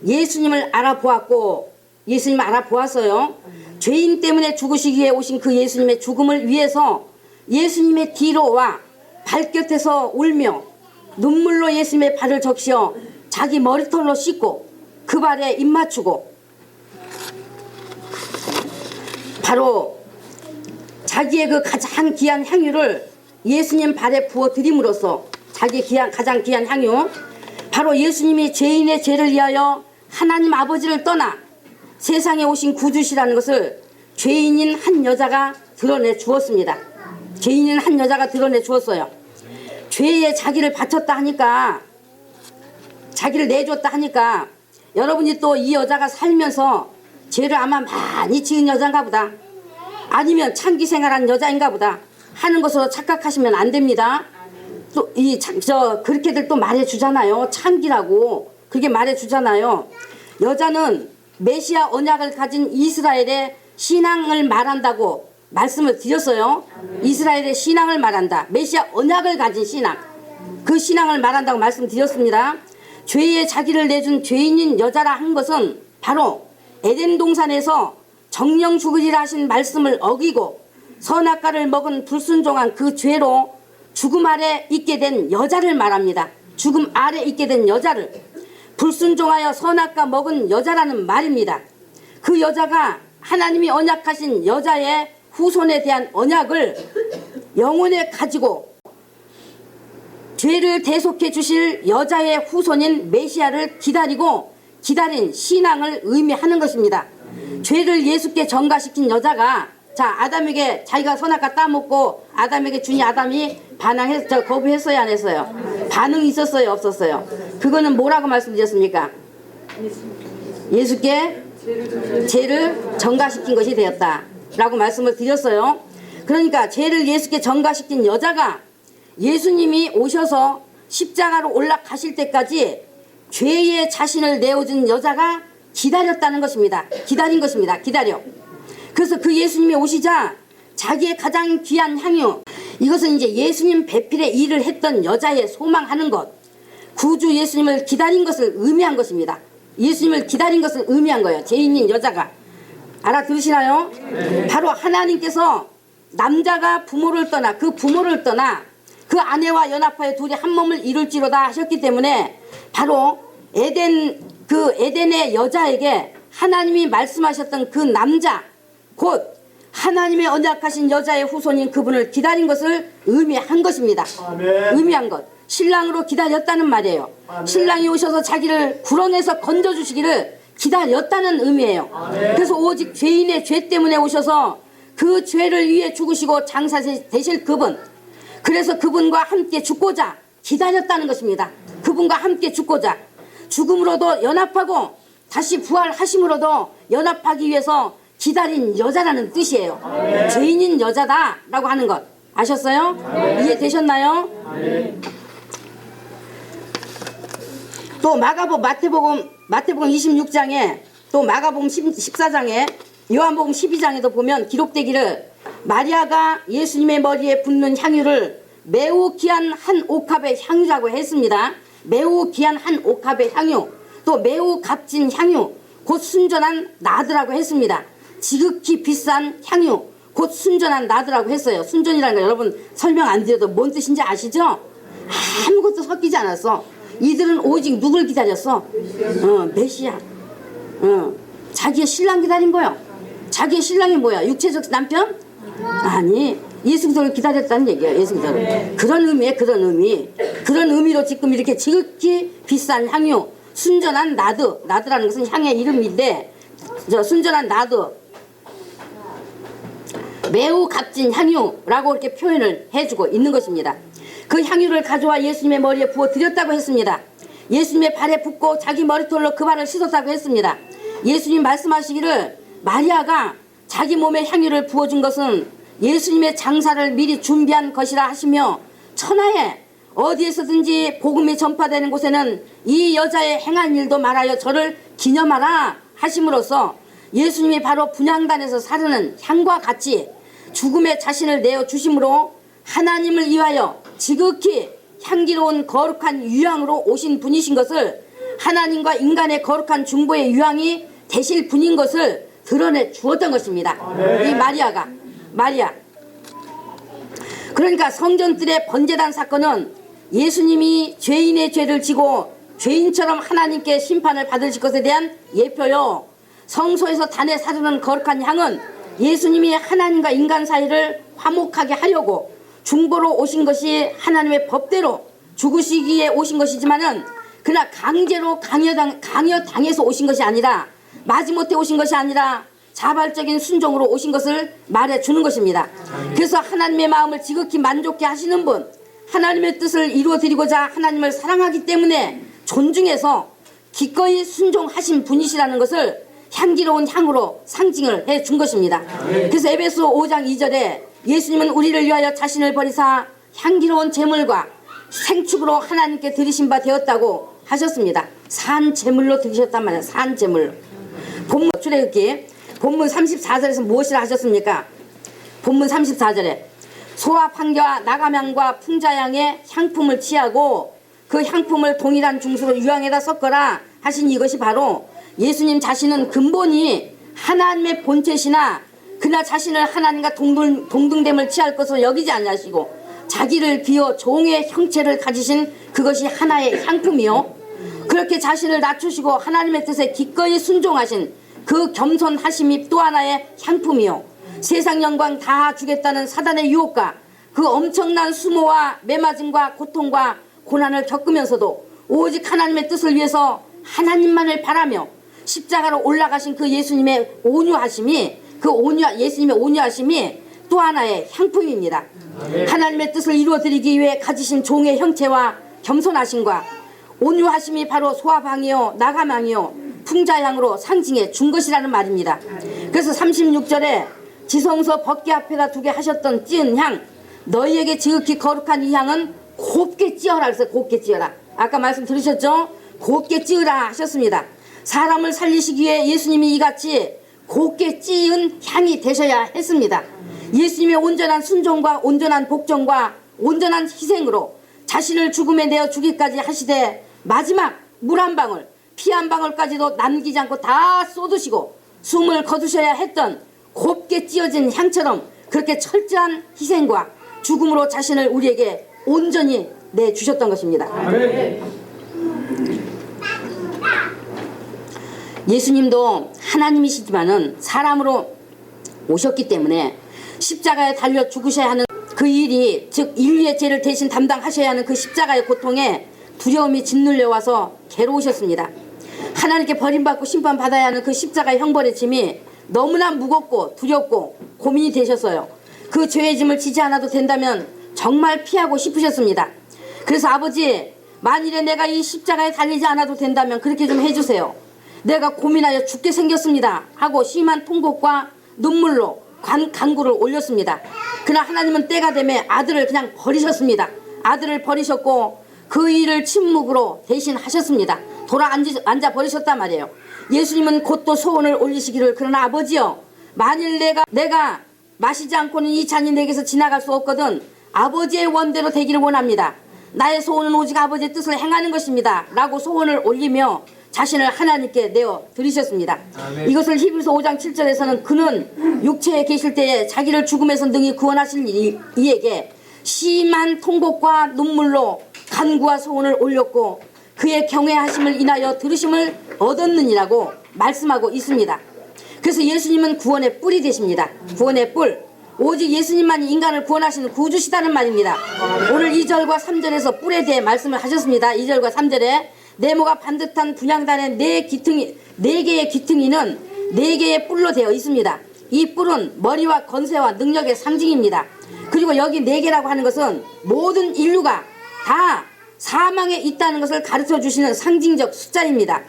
예수님을 알아보았고 예수님을 알아보았어요. 죄인 때문에 죽으시기에 오신 그 예수님의 죽음을 위해서 예수님의 뒤로 와 발곁에서 울며 눈물로 예수님의 발을 적시어 자기 머리털로 씻고 그 발에 입 맞추고 바로 자기의 그 가장 귀한 향유를 예수님 발에 부어 드림으로써 자기 가장 귀한 향유 바로 예수님이 죄인의 죄를 위하여 하나님 아버지를 떠나 세상에 오신 구주시라는 것을 죄인인 한 여자가 드러내 주었습니다. 죄인인 한 여자가 드러내 주었어요. 죄에 자기를 바쳤다 하니까 자기를 내줬다 하니까 여러분이 또 이 여자가 살면서 죄를 아마 많이 지은 여자인가 보다 아니면 창기 생활한 여자인가 보다 하는 것으로 착각하시면 안 됩니다. 또 그렇게들 또 말해주잖아요. 창기라고 그렇게 말해주잖아요. 여자는 메시아 언약을 가진 이스라엘의 신앙을 말한다고 말씀을 드렸어요. 이스라엘의 신앙을 말한다. 메시아 언약을 가진 신앙. 그 신앙을 말한다고 말씀드렸습니다. 죄에 자기를 내준 죄인인 여자라 한 것은 바로 에덴 동산에서 정령 죽으리라 하신 말씀을 어기고 선악과를 먹은 불순종한 그 죄로 죽음 아래 있게 된 여자를 말합니다. 죽음 아래 있게 된 여자를 불순종하여 선악과 먹은 여자라는 말입니다. 그 여자가 하나님이 언약하신 여자의 후손에 대한 언약을 영혼에 가지고 죄를 대속해 주실 여자의 후손인 메시아를 기다린 신앙을 의미하는 것입니다. 죄를 예수께 전가시킨 여자가 자, 아담에게 자기가 선악과 따먹고 아담에게 주니 아담이 거부했어요, 안 했어요? 반응이 있었어요, 없었어요? 그거는 뭐라고 말씀드렸습니까? 예수께 죄를 전가시킨 것이 되었다 라고 말씀을 드렸어요. 그러니까 죄를 예수께 전가시킨 여자가 예수님이 오셔서 십자가로 올라가실 때까지 죄의 자신을 내어준 여자가 기다렸다는 것입니다. 기다린 것입니다. 기다려. 그래서 그 예수님이 오시자 자기의 가장 귀한 향유, 이것은 이제 예수님 배필의 일을 했던 여자의 소망하는 것, 구주 예수님을 기다린 것을 의미한 것입니다. 예수님을 기다린 것을 의미한 거예요. 죄인인 여자가. 알아들으시나요? 네. 바로 하나님께서 남자가 부모를 떠나 그 아내와 연합하여 둘이 한 몸을 이룰지로다 하셨기 때문에 바로 에덴의 여자에게 하나님이 말씀하셨던 그 남자, 곧 하나님의 언약하신 여자의 후손인 그분을 기다린 것을 의미한 것입니다. 아멘. 의미한 것. 신랑으로 기다렸다는 말이에요. 아멘. 신랑이 오셔서 자기를 구원해서 건져주시기를 기다렸다는 의미예요. 아멘. 그래서 오직 죄인의 죄 때문에 오셔서 그 죄를 위해 죽으시고 장사 되실 그분, 그래서 그분과 함께 죽고자 기다렸다는 것입니다. 그분과 함께 죽고자, 죽음으로도 연합하고 다시 부활하심으로도 연합하기 위해서 기다린 여자라는 뜻이에요. 아멘. 죄인인 여자다라고 하는 것 아셨어요? 아멘. 이해되셨나요? 아멘. 또 마태복음 26장에 또 마가복음 14장에 요한복음 12장에도 보면 기록되기를 마리아가 예수님의 머리에 붓는 향유를 매우 귀한 한 옥합의 향유라고 했습니다. 매우 귀한 한 옥합의 향유, 또 매우 값진 향유, 곧 순전한 나드라고 했습니다. 지극히 비싼 향유, 곧 순전한 나드라고 했어요. 순전이라는 거 여러분 설명 안 드려도 뭔 뜻인지 아시죠? 아무것도 섞이지 않았어. 이들은 오직 누굴 기다렸어? 메시아. 자기의 신랑 기다린 거요. 자기의 신랑이 뭐야? 육체적 남편? 아니, 예수 그리스도를 기다렸다는 얘기예요. 예수 그리스도를. 그런 의미에 그런 의미. 그런 의미로 지금 이렇게 지극히 비싼 향유, 순전한 나드라는 것은 향의 이름인데, 순전한 나드, 매우 값진 향유라고 이렇게 표현을 해주고 있는 것입니다. 그 향유를 가져와 예수님의 머리에 부어 드렸다고 했습니다. 예수님의 발에 붓고 자기 머리털로 그 발을 씻었다고 했습니다. 예수님 말씀하시기를 마리아가 자기 몸에 향유를 부어준 것은 예수님의 장사를 미리 준비한 것이라 하시며, 천하에 어디에서든지 복음이 전파되는 곳에는 이 여자의 행한 일도 말하여 저를 기념하라 하심으로써 예수님이 바로 분향단에서 사르는 향과 같이 죽음의 자신을 내어 주심으로 하나님을 위하여 지극히 향기로운 거룩한 유향으로 오신 분이신 것을, 하나님과 인간의 거룩한 중보의 유향이 되실 분인 것을 드러내 주었던 것입니다. 이 마리아. 그러니까 성전들의 번제단 사건은 예수님이 죄인의 죄를 지고 죄인처럼 하나님께 심판을 받으실 것에 대한 예표요, 성소에서 단에 사르는 거룩한 향은 예수님이 하나님과 인간 사이를 화목하게 하려고 중보로 오신 것이 하나님의 법대로 죽으시기에 오신 것이지만은, 그러나 강제로 강요당해서 오신 것이 아니라, 마지못해 오신 것이 아니라 자발적인 순종으로 오신 것을 말해주는 것입니다. 그래서 하나님의 마음을 지극히 만족해 하시는 분, 하나님의 뜻을 이루어드리고자 하나님을 사랑하기 때문에 존중해서 기꺼이 순종하신 분이시라는 것을 향기로운 향으로 상징을 해준 것입니다. 그래서 에베소 5장 2절에 예수님은 우리를 위하여 자신을 버리사 향기로운 제물과 생축으로 하나님께 드리신 바 되었다고 하셨습니다. 산 제물로 드리셨단 말이에요. 산 제물로. 본문 출애굽기 본문 34절에서 무엇이라 하셨습니까? 본문 34절에 소와 판교와 나가면과 풍자양의 향품을 취하고 그 향품을 동일한 중수로 유향에다 섞어라 하신 이것이 바로 예수님 자신은 근본이 하나님의 본체시나 그나 자신을 하나님과 동등됨을 취할 것으로 여기지 아니하시고 자기를 비워 종의 형체를 가지신 그것이 하나의 향품이요, 그렇게 자신을 낮추시고 하나님의 뜻에 기꺼이 순종하신 그 겸손하심이 또 하나의 향품이요, 세상 영광 다 주겠다는 사단의 유혹과 그 엄청난 수모와 매맞음과 고통과 고난을 겪으면서도 오직 하나님의 뜻을 위해서 하나님만을 바라며 십자가로 올라가신 그 예수님의 온유하심이 그 예수님의 온유하심이 또 하나의 향품입니다. 하나님의 뜻을 이루어드리기 위해 가지신 종의 형체와 겸손하심과 온유하심이 바로 소화방이요 나가망이요 풍자향으로 상징해 준 것이라는 말입니다. 그래서 36절에 지성소 법궤 앞에다 두게 하셨던 찌은 향, 너희에게 지극히 거룩한 이 향은 곱게 찌어라. 그래서 곱게 찌어라. 아까 말씀 들으셨죠? 곱게 찌으라 하셨습니다. 사람을 살리시기 위해 예수님이 이같이 곱게 찌은 향이 되셔야 했습니다. 예수님의 온전한 순종과 온전한 복종과 온전한 희생으로 자신을 죽음에 내어 주기까지 하시되 마지막 물 한 방울, 피 한 방울까지도 남기지 않고 다 쏟으시고 숨을 거두셔야 했던 곱게 찌어진 향처럼 그렇게 철저한 희생과 죽음으로 자신을 우리에게 온전히 내주셨던 것입니다. 아멘. 예수님도 하나님이시지만은 사람으로 오셨기 때문에 십자가에 달려 죽으셔야 하는 그 일이, 즉 인류의 죄를 대신 담당하셔야 하는 그 십자가의 고통에 두려움이 짓눌려 와서 괴로우셨습니다. 하나님께 버림받고 심판받아야 하는 그 십자가의 형벌의 짐이 너무나 무겁고 두렵고 고민이 되셨어요. 그 죄의 짐을 지지 않아도 된다면 정말 피하고 싶으셨습니다. 그래서 아버지, 만일에 내가 이 십자가에 달리지 않아도 된다면 그렇게 좀 해주세요. 내가 고민하여 죽게 생겼습니다 하고 심한 통곡과 눈물로 간구를 올렸습니다. 그러나 하나님은 때가 되매 아들을 그냥 버리셨습니다. 아들을 버리셨고 그 일을 침묵으로 대신 하셨습니다. 돌아 앉아 버리셨단 말이에요. 예수님은 곧 또 소원을 올리시기를, 그러나 아버지여, 만일 내가 마시지 않고는 이 잔이 내게서 지나갈 수 없거든 아버지의 원대로 되기를 원합니다. 나의 소원은 오직 아버지의 뜻을 행하는 것입니다 라고 소원을 올리며 자신을 하나님께 내어 드리셨습니다. 아멘. 이것을 히브리서 5장 7절에서는 그는 육체에 계실 때에 자기를 죽음에서 능히 구원하실 이에게 심한 통곡과 눈물로 간구와 소원을 올렸고 그의 경외하심을 인하여 들으심을 얻었느니라고 말씀하고 있습니다. 그래서 예수님은 구원의 뿔이 되십니다. 구원의 뿔. 오직 예수님만이 인간을 구원하시는 구주시다는 말입니다. 오늘 2절과 3절에서 뿔에 대해 말씀을 하셨습니다. 2절과 3절에 네모가 반듯한 분향단의 네 개의 귀퉁이는 4개의 뿔로 되어 있습니다. 이 뿔은 머리와 건세와 능력의 상징입니다. 그리고 여기 4개라고 하는 것은 모든 인류가 다 사망에 있다는 것을 가르쳐 주시는 상징적 숫자입니다.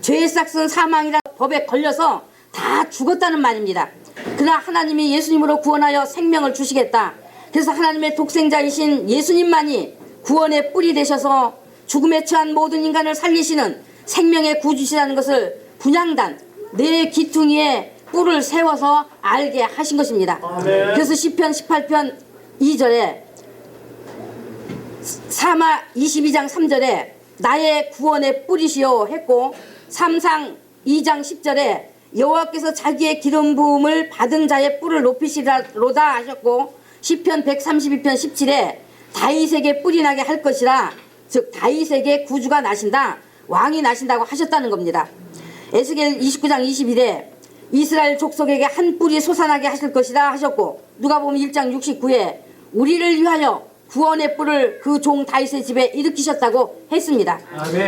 죄의 싹은 사망이라는 법에 걸려서 다 죽었다는 말입니다. 그러나 하나님이 예수님으로 구원하여 생명을 주시겠다. 그래서 하나님의 독생자이신 예수님만이 구원의 뿔이 되셔서 죽음에 처한 모든 인간을 살리시는 생명의 구주시라는 것을 분향단 4 귀퉁이에 뿔을 세워서 알게 하신 것입니다. 아멘. 그래서 시편 18편 2절에 사마 22장 3절에 나의 구원의 뿔이시오 했고, 삼상 2장 10절에 여호와께서 자기의 기름 부음을 받은 자의 뿔을 높이시리로다 하셨고, 시편 132편 17에 다윗에게 뿔이 나게 할 것이라, 즉 다윗에게 구주가 나신다, 왕이 나신다고 하셨다는 겁니다. 에스겔 29장 21에 이스라엘 족속에게 한 뿔이 솟아나게 하실 것이라 하셨고, 누가복음 1장 69에 우리를 위하여 구원의 뿔을 그 종 다윗의 집에 일으키셨다고 했습니다.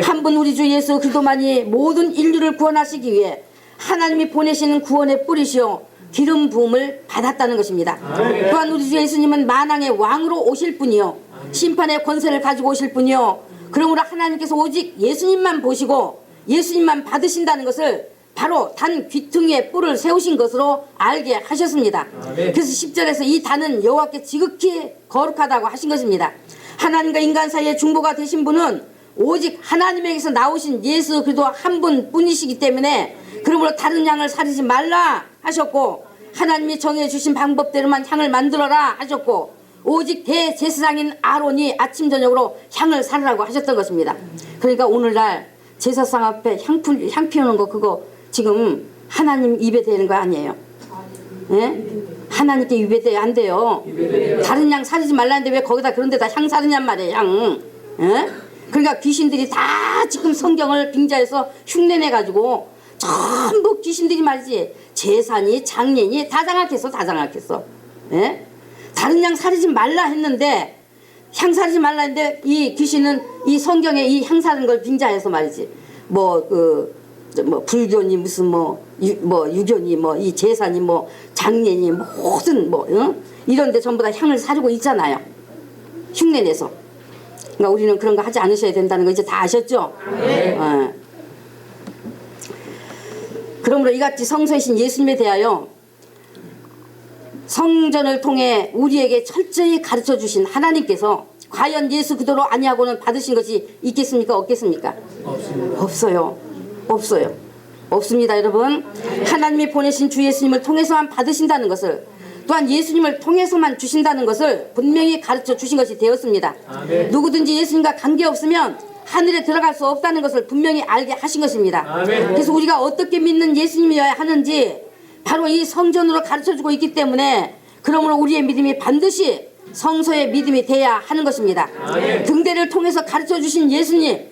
한 분 우리 주 예수 그리스도만이 모든 인류를 구원하시기 위해 하나님이 보내시는 구원의 뿔이시오 기름 부음을 받았다는 것입니다. 아멘. 또한 우리 주 예수님은 만왕의 왕으로 오실 분이요 심판의 권세를 가지고 오실 분이요, 그러므로 하나님께서 오직 예수님만 보시고 예수님만 받으신다는 것을 바로 단 귀퉁이에 뿔을 세우신 것으로 알게 하셨습니다. 아멘. 그래서 10절에서 이 단은 여호와께 지극히 거룩하다고 하신 것입니다. 하나님과 인간 사이의 중보가 되신 분은 오직 하나님에게서 나오신 예수 그리스도 한 분뿐이시기 때문에, 그러므로 다른 양을 사리지 말라 하셨고, 하나님이 정해 주신 방법대로만 향을 만들어라 하셨고, 오직 대제사장인 아론이 아침 저녁으로 향을 사르라고 하셨던 것입니다. 그러니까 오늘날 제사상 앞에 향 피우는 거, 그거 지금 하나님 입에 대는 거 아니에요? 예? 하나님께 입에 대야 안 돼요. 다른 양 사리지 말라는데 왜 거기다 그런 데다 향 사르냔 말이에요. 향. 예? 그러니까 귀신들이 다 지금 성경을 빙자해서 흉내내가지고 전부 귀신들이 말이지, 제사니 장례니 다 장악했어. 다 장악했어. 예? 다른 양 사리지 말라 했는데, 향 사리지 말라 했는데 이 귀신은 이 성경에 이 향 사는 걸 빙자해서 말이지, 뭐 불교니 무슨 뭐 유교니 뭐 이 제사니 뭐 장례니 모든 뭐 이런데 전부 다 향을 사르고 있잖아요. 흉내내서. 그러니까 우리는 그런 거 하지 않으셔야 된다는 거 이제 다 아셨죠? 네. 그러므로 이같이 성소이신 예수님에 대하여 성전을 통해 우리에게 철저히 가르쳐 주신 하나님께서 과연 예수 그대로 아니하고는 받으신 것이 있겠습니까? 없겠습니까? 없습니다. 없어요. 없습니다, 여러분. 하나님이 보내신 주 예수님을 통해서만 받으신다는 것을, 또한 예수님을 통해서만 주신다는 것을 분명히 가르쳐 주신 것이 되었습니다. 아멘. 누구든지 예수님과 관계없으면 하늘에 들어갈 수 없다는 것을 분명히 알게 하신 것입니다. 아멘. 그래서 우리가 어떻게 믿는 예수님이어야 하는지 바로 이 성전으로 가르쳐주고 있기 때문에, 그러므로 우리의 믿음이 반드시 성서의 믿음이 돼야 하는 것입니다. 아멘. 등대를 통해서 가르쳐주신 예수님,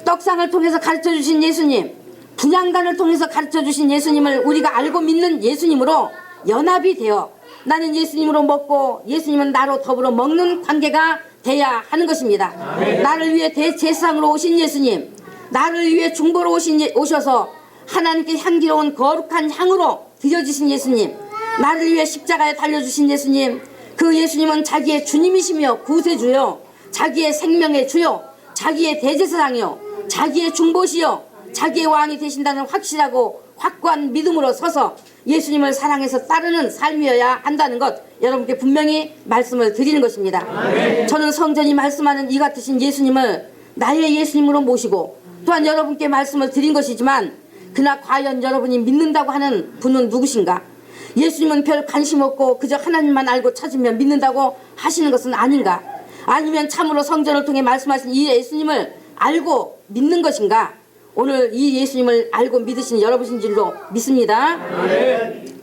떡상을 통해서 가르쳐주신 예수님, 분향단을 통해서 가르쳐주신 예수님을 우리가 알고 믿는 예수님으로 연합이 되어 나는 예수님으로 먹고 예수님은 나로 더불어 먹는 관계가 돼야 하는 것입니다. 아멘. 나를 위해 대제사장으로 오신 예수님, 나를 위해 중보로 오셔서 하나님께 향기로운 거룩한 향으로 드려주신 예수님, 나를 위해 십자가에 달려주신 예수님, 그 예수님은 자기의 주님이시며 구세주요, 자기의 생명의 주요, 자기의 대제사장이요, 자기의 중보시요, 자기의 왕이 되신다는 확실하고 확고한 믿음으로 서서 예수님을 사랑해서 따르는 삶이어야 한다는 것, 여러분께 분명히 말씀을 드리는 것입니다. 아멘. 저는 성전이 말씀하는 이 같으신 예수님을 나의 예수님으로 모시고 또한 여러분께 말씀을 드린 것이지만, 그러나 과연 여러분이 믿는다고 하는 분은 누구신가? 예수님은 별 관심 없고 그저 하나님만 알고 찾으면 믿는다고 하시는 것은 아닌가? 아니면 참으로 성전을 통해 말씀하신 이 예수님을 알고 믿는 것인가? 오늘 이 예수님을 알고 믿으신 여러분인 줄로 믿습니다. 아멘.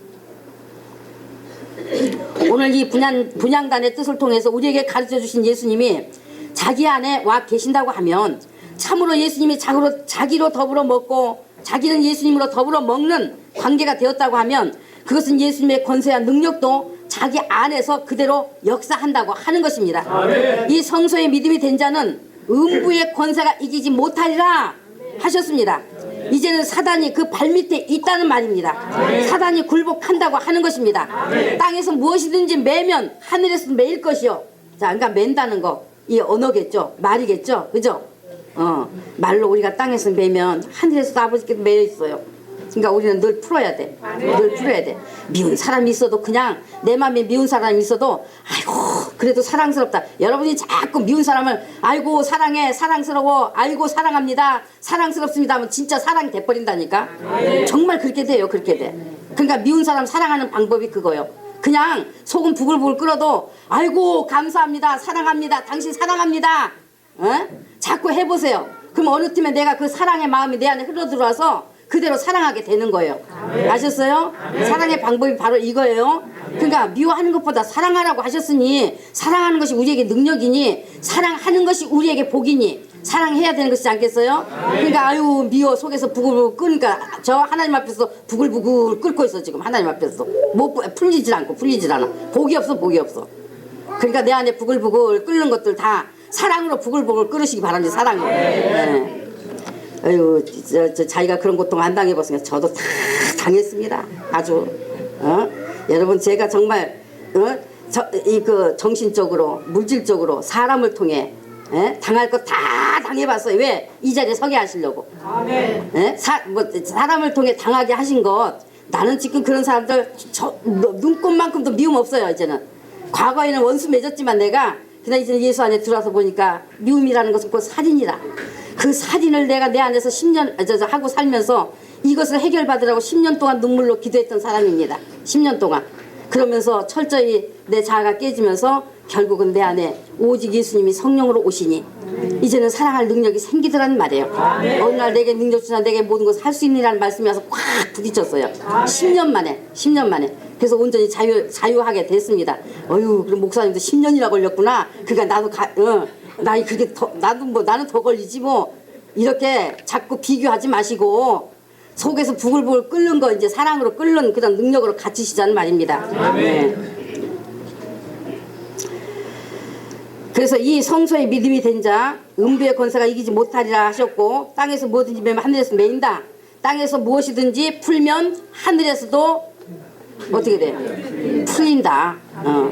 오늘 이 분향단의 뜻을 통해서 우리에게 가르쳐 주신 예수님이 자기 안에 와 계신다고 하면, 참으로 예수님이 자기로 더불어 먹고 자기는 예수님으로 더불어 먹는 관계가 되었다고 하면, 그것은 예수님의 권세와 능력도 자기 안에서 그대로 역사한다고 하는 것입니다. 아멘. 이 성소의 믿음이 된 자는 음부의 권세가 이기지 못하리라 하셨습니다. 이제는 사단이 그 발밑에 있다는 말입니다. 아멘. 사단이 굴복한다고 하는 것입니다. 아멘. 땅에서 무엇이든지 매면 하늘에서 매일 것이요. 자, 그러니까 맨다는 거, 이 언어겠죠, 말이겠죠, 그죠? 말로 우리가 땅에서 매면 하늘에서도 아버지께서 매여 있어요. 그러니까 우리는 늘 풀어야 돼. 늘 풀어야 돼. 미운 사람이 있어도, 그냥 내 마음에 미운 사람이 있어도 아이고 그래도 사랑스럽다. 여러분이 자꾸 미운 사람을 아이고 사랑해, 사랑스러워, 아이고 사랑합니다, 사랑스럽습니다 하면 진짜 사랑이 돼버린다니까. 정말 그렇게 돼요. 그렇게 돼. 그러니까 미운 사람 사랑하는 방법이 그거요. 그냥 속은 부글부글 끓어도 아이고 감사합니다, 사랑합니다, 당신 사랑합니다, 자꾸 해보세요. 그럼 어느 틈에 내가 그 사랑의 마음이 내 안에 흘러들어와서 그대로 사랑하게 되는 거예요. 아셨어요? 사랑의 방법이 바로 이거예요. 그러니까 미워하는 것보다 사랑하라고 하셨으니, 사랑하는 것이 우리에게 능력이니, 사랑하는 것이 우리에게 복이니 사랑해야 되는 것이지 않겠어요? 그러니까 아유 미워 속에서 부글부글 끓으니까 저 하나님 앞에서 부글부글 끓고 있어 지금. 하나님 앞에서 못 풀리질 않아. 복이 없어. 그러니까 내 안에 부글부글 끓는 것들 다 사랑으로 부글부글 끓으시기 바랍니다. 사랑으로. 네. 아유, 자기가 그런 고통 안 당해봤으니까 저도 다 당했습니다. 아주. 여러분, 제가 정말 그 정신적으로, 물질적으로 사람을 통해 당할 거 다 당해봤어요. 왜? 이 자리에 서게 하시려고. 아멘. 사람을 통해 당하게 하신 것, 나는 지금 그런 사람들 눈꽃만큼도 미움 없어요. 이제는. 과거에는 원수 맺었지만 내가, 그냥 이제 예수 안에 들어와서 보니까 미움이라는 것은 곧 살인이라. 그 살인을 내가 내 안에서 10년 하고 살면서 이것을 해결받으라고 10년 동안 눈물로 기도했던 사람입니다. 10년 동안. 그러면서 철저히 내 자아가 깨지면서 결국은 내 안에 오직 예수님이 성령으로 오시니 이제는 사랑할 능력이 생기더란 말이에요. 어느 날 내게 능력 주사 내게 모든 것을 할 수 있느라는 말씀이 와서 꽉 부딪혔어요. 10년 만에. 그래서 온전히 자유하게 됐습니다. 그럼 목사님도 10년이나 걸렸구나. 그러니까 나도 나는 더 걸리지 뭐. 이렇게 자꾸 비교하지 마시고 속에서 부글부글 끓는 거 이제 사랑으로 끓는 그런 능력으로 갇히시자는 말입니다. 네. 그래서 이 성소의 믿음이 된 자 음부의 권세가 이기지 못하리라 하셨고, 땅에서 뭐든지 매면 하늘에서 매인다. 땅에서 무엇이든지 풀면 하늘에서도 어떻게 돼요? 풀린다.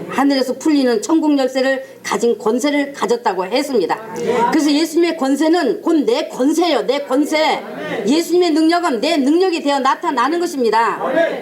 하늘에서 풀리는 천국 열쇠를 가진 권세를 가졌다고 했습니다. 그래서 예수님의 권세는 곧 내 권세예요. 내 권세. 예수님의 능력은 내 능력이 되어 나타나는 것입니다.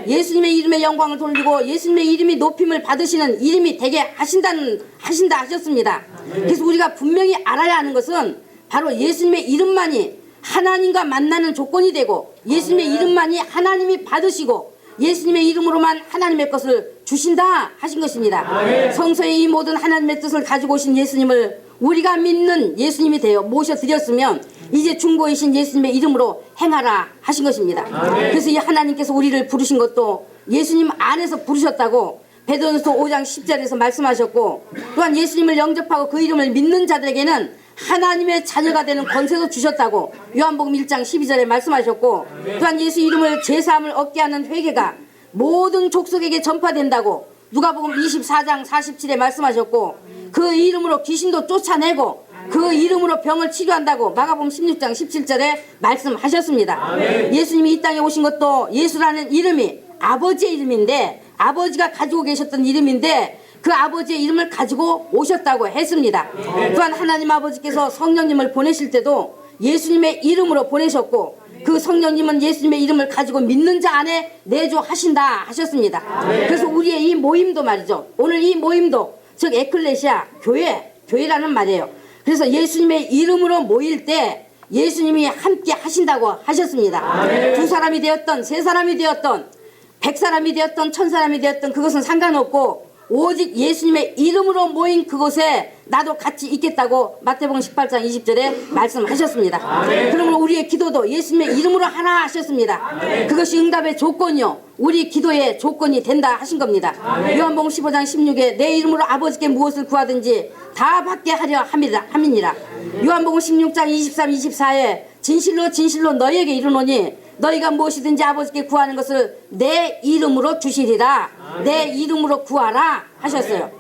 예수님의 이름의 영광을 돌리고 예수님의 이름이 높임을 받으시는 이름이 되게 하신다 하셨습니다. 그래서 우리가 분명히 알아야 하는 것은 바로 예수님의 이름만이 하나님과 만나는 조건이 되고 예수님의 이름만이 하나님이 받으시고 예수님의 이름으로만 하나님의 것을 주신다 하신 것입니다. 성서에 이 모든 하나님의 뜻을 가지고 오신 예수님을 우리가 믿는 예수님이 되어 모셔드렸으면 이제 중보이신 예수님의 이름으로 행하라 하신 것입니다. 그래서 이 하나님께서 우리를 부르신 것도 예수님 안에서 부르셨다고 베드로전서 5장 10절에서 말씀하셨고, 또한 예수님을 영접하고 그 이름을 믿는 자들에게는 하나님의 자녀가 되는 권세도 주셨다고 요한복음 1장 12절에 말씀하셨고, 또한 예수 이름을 제사함을 얻게 하는 회개가 모든 족속에게 전파된다고 누가복음 24장 47에 말씀하셨고, 그 이름으로 귀신도 쫓아내고 그 이름으로 병을 치료한다고 마가복음 16장 17절에 말씀하셨습니다. 예수님이 이 땅에 오신 것도 예수라는 이름이 아버지의 이름인데, 아버지가 가지고 계셨던 이름인데 그 아버지의 이름을 가지고 오셨다고 했습니다. 또한 하나님 아버지께서 성령님을 보내실 때도 예수님의 이름으로 보내셨고, 그 성령님은 예수님의 이름을 가지고 믿는 자 안에 내주하신다 하셨습니다. 그래서 우리의 이 모임도 말이죠, 오늘 이 모임도 즉 에클레시아, 교회라는 말이에요. 그래서 예수님의 이름으로 모일 때 예수님이 함께 하신다고 하셨습니다. 두 사람이 되었던 세 사람이 되었던 100사람이 되었던 1000사람이 되었던 그것은 상관없고 오직 예수님의 이름으로 모인 그곳에 나도 같이 있겠다고 마태복음 18장 20절에 말씀하셨습니다. 그러므로 우리의 기도도 예수님의 이름으로 하라 하셨습니다. 그것이 응답의 조건이요 우리 기도의 조건이 된다 하신 겁니다. 요한복음 15장 16에 내 이름으로 아버지께 무엇을 구하든지 다 받게 하려 함이니라. 요한복음 16장 23, 24에 진실로 진실로 너희에게 이르노니 너희가 무엇이든지 아버지께 구하는 것을 내 이름으로 주시리라. 내 이름으로 구하라 하셨어요.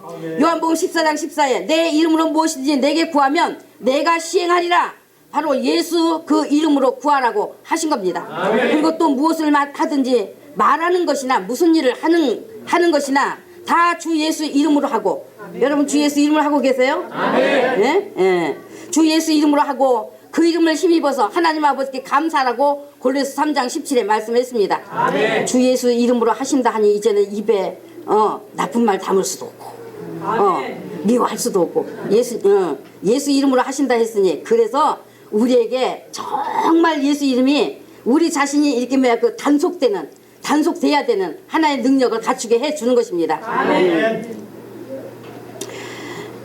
요한복음 14장 14에 내 이름으로 무엇이든지 내게 구하면 내가 시행하리라. 바로 예수 그 이름으로 구하라고 하신 겁니다. 그리고 또 무엇을 하든지 말하는 것이나 무슨 일을 하는 것이나 다 주 예수 이름으로 하고, 여러분 주 예수 이름으로 하고 계세요? 네? 네. 주 예수 이름으로 하고 그 이름을 힘입어서 하나님 아버지께 감사하라고 골로새 3장 17에 말씀했습니다. 아멘. 주 예수 이름으로 하신다 하니 이제는 입에 나쁜 말 담을 수도 없고 미워할 수도 없고 예수 이름으로 하신다 했으니, 그래서 우리에게 정말 예수 이름이 우리 자신이 이렇게 단속돼야 되는 하나의 능력을 갖추게 해주는 것입니다. 아멘.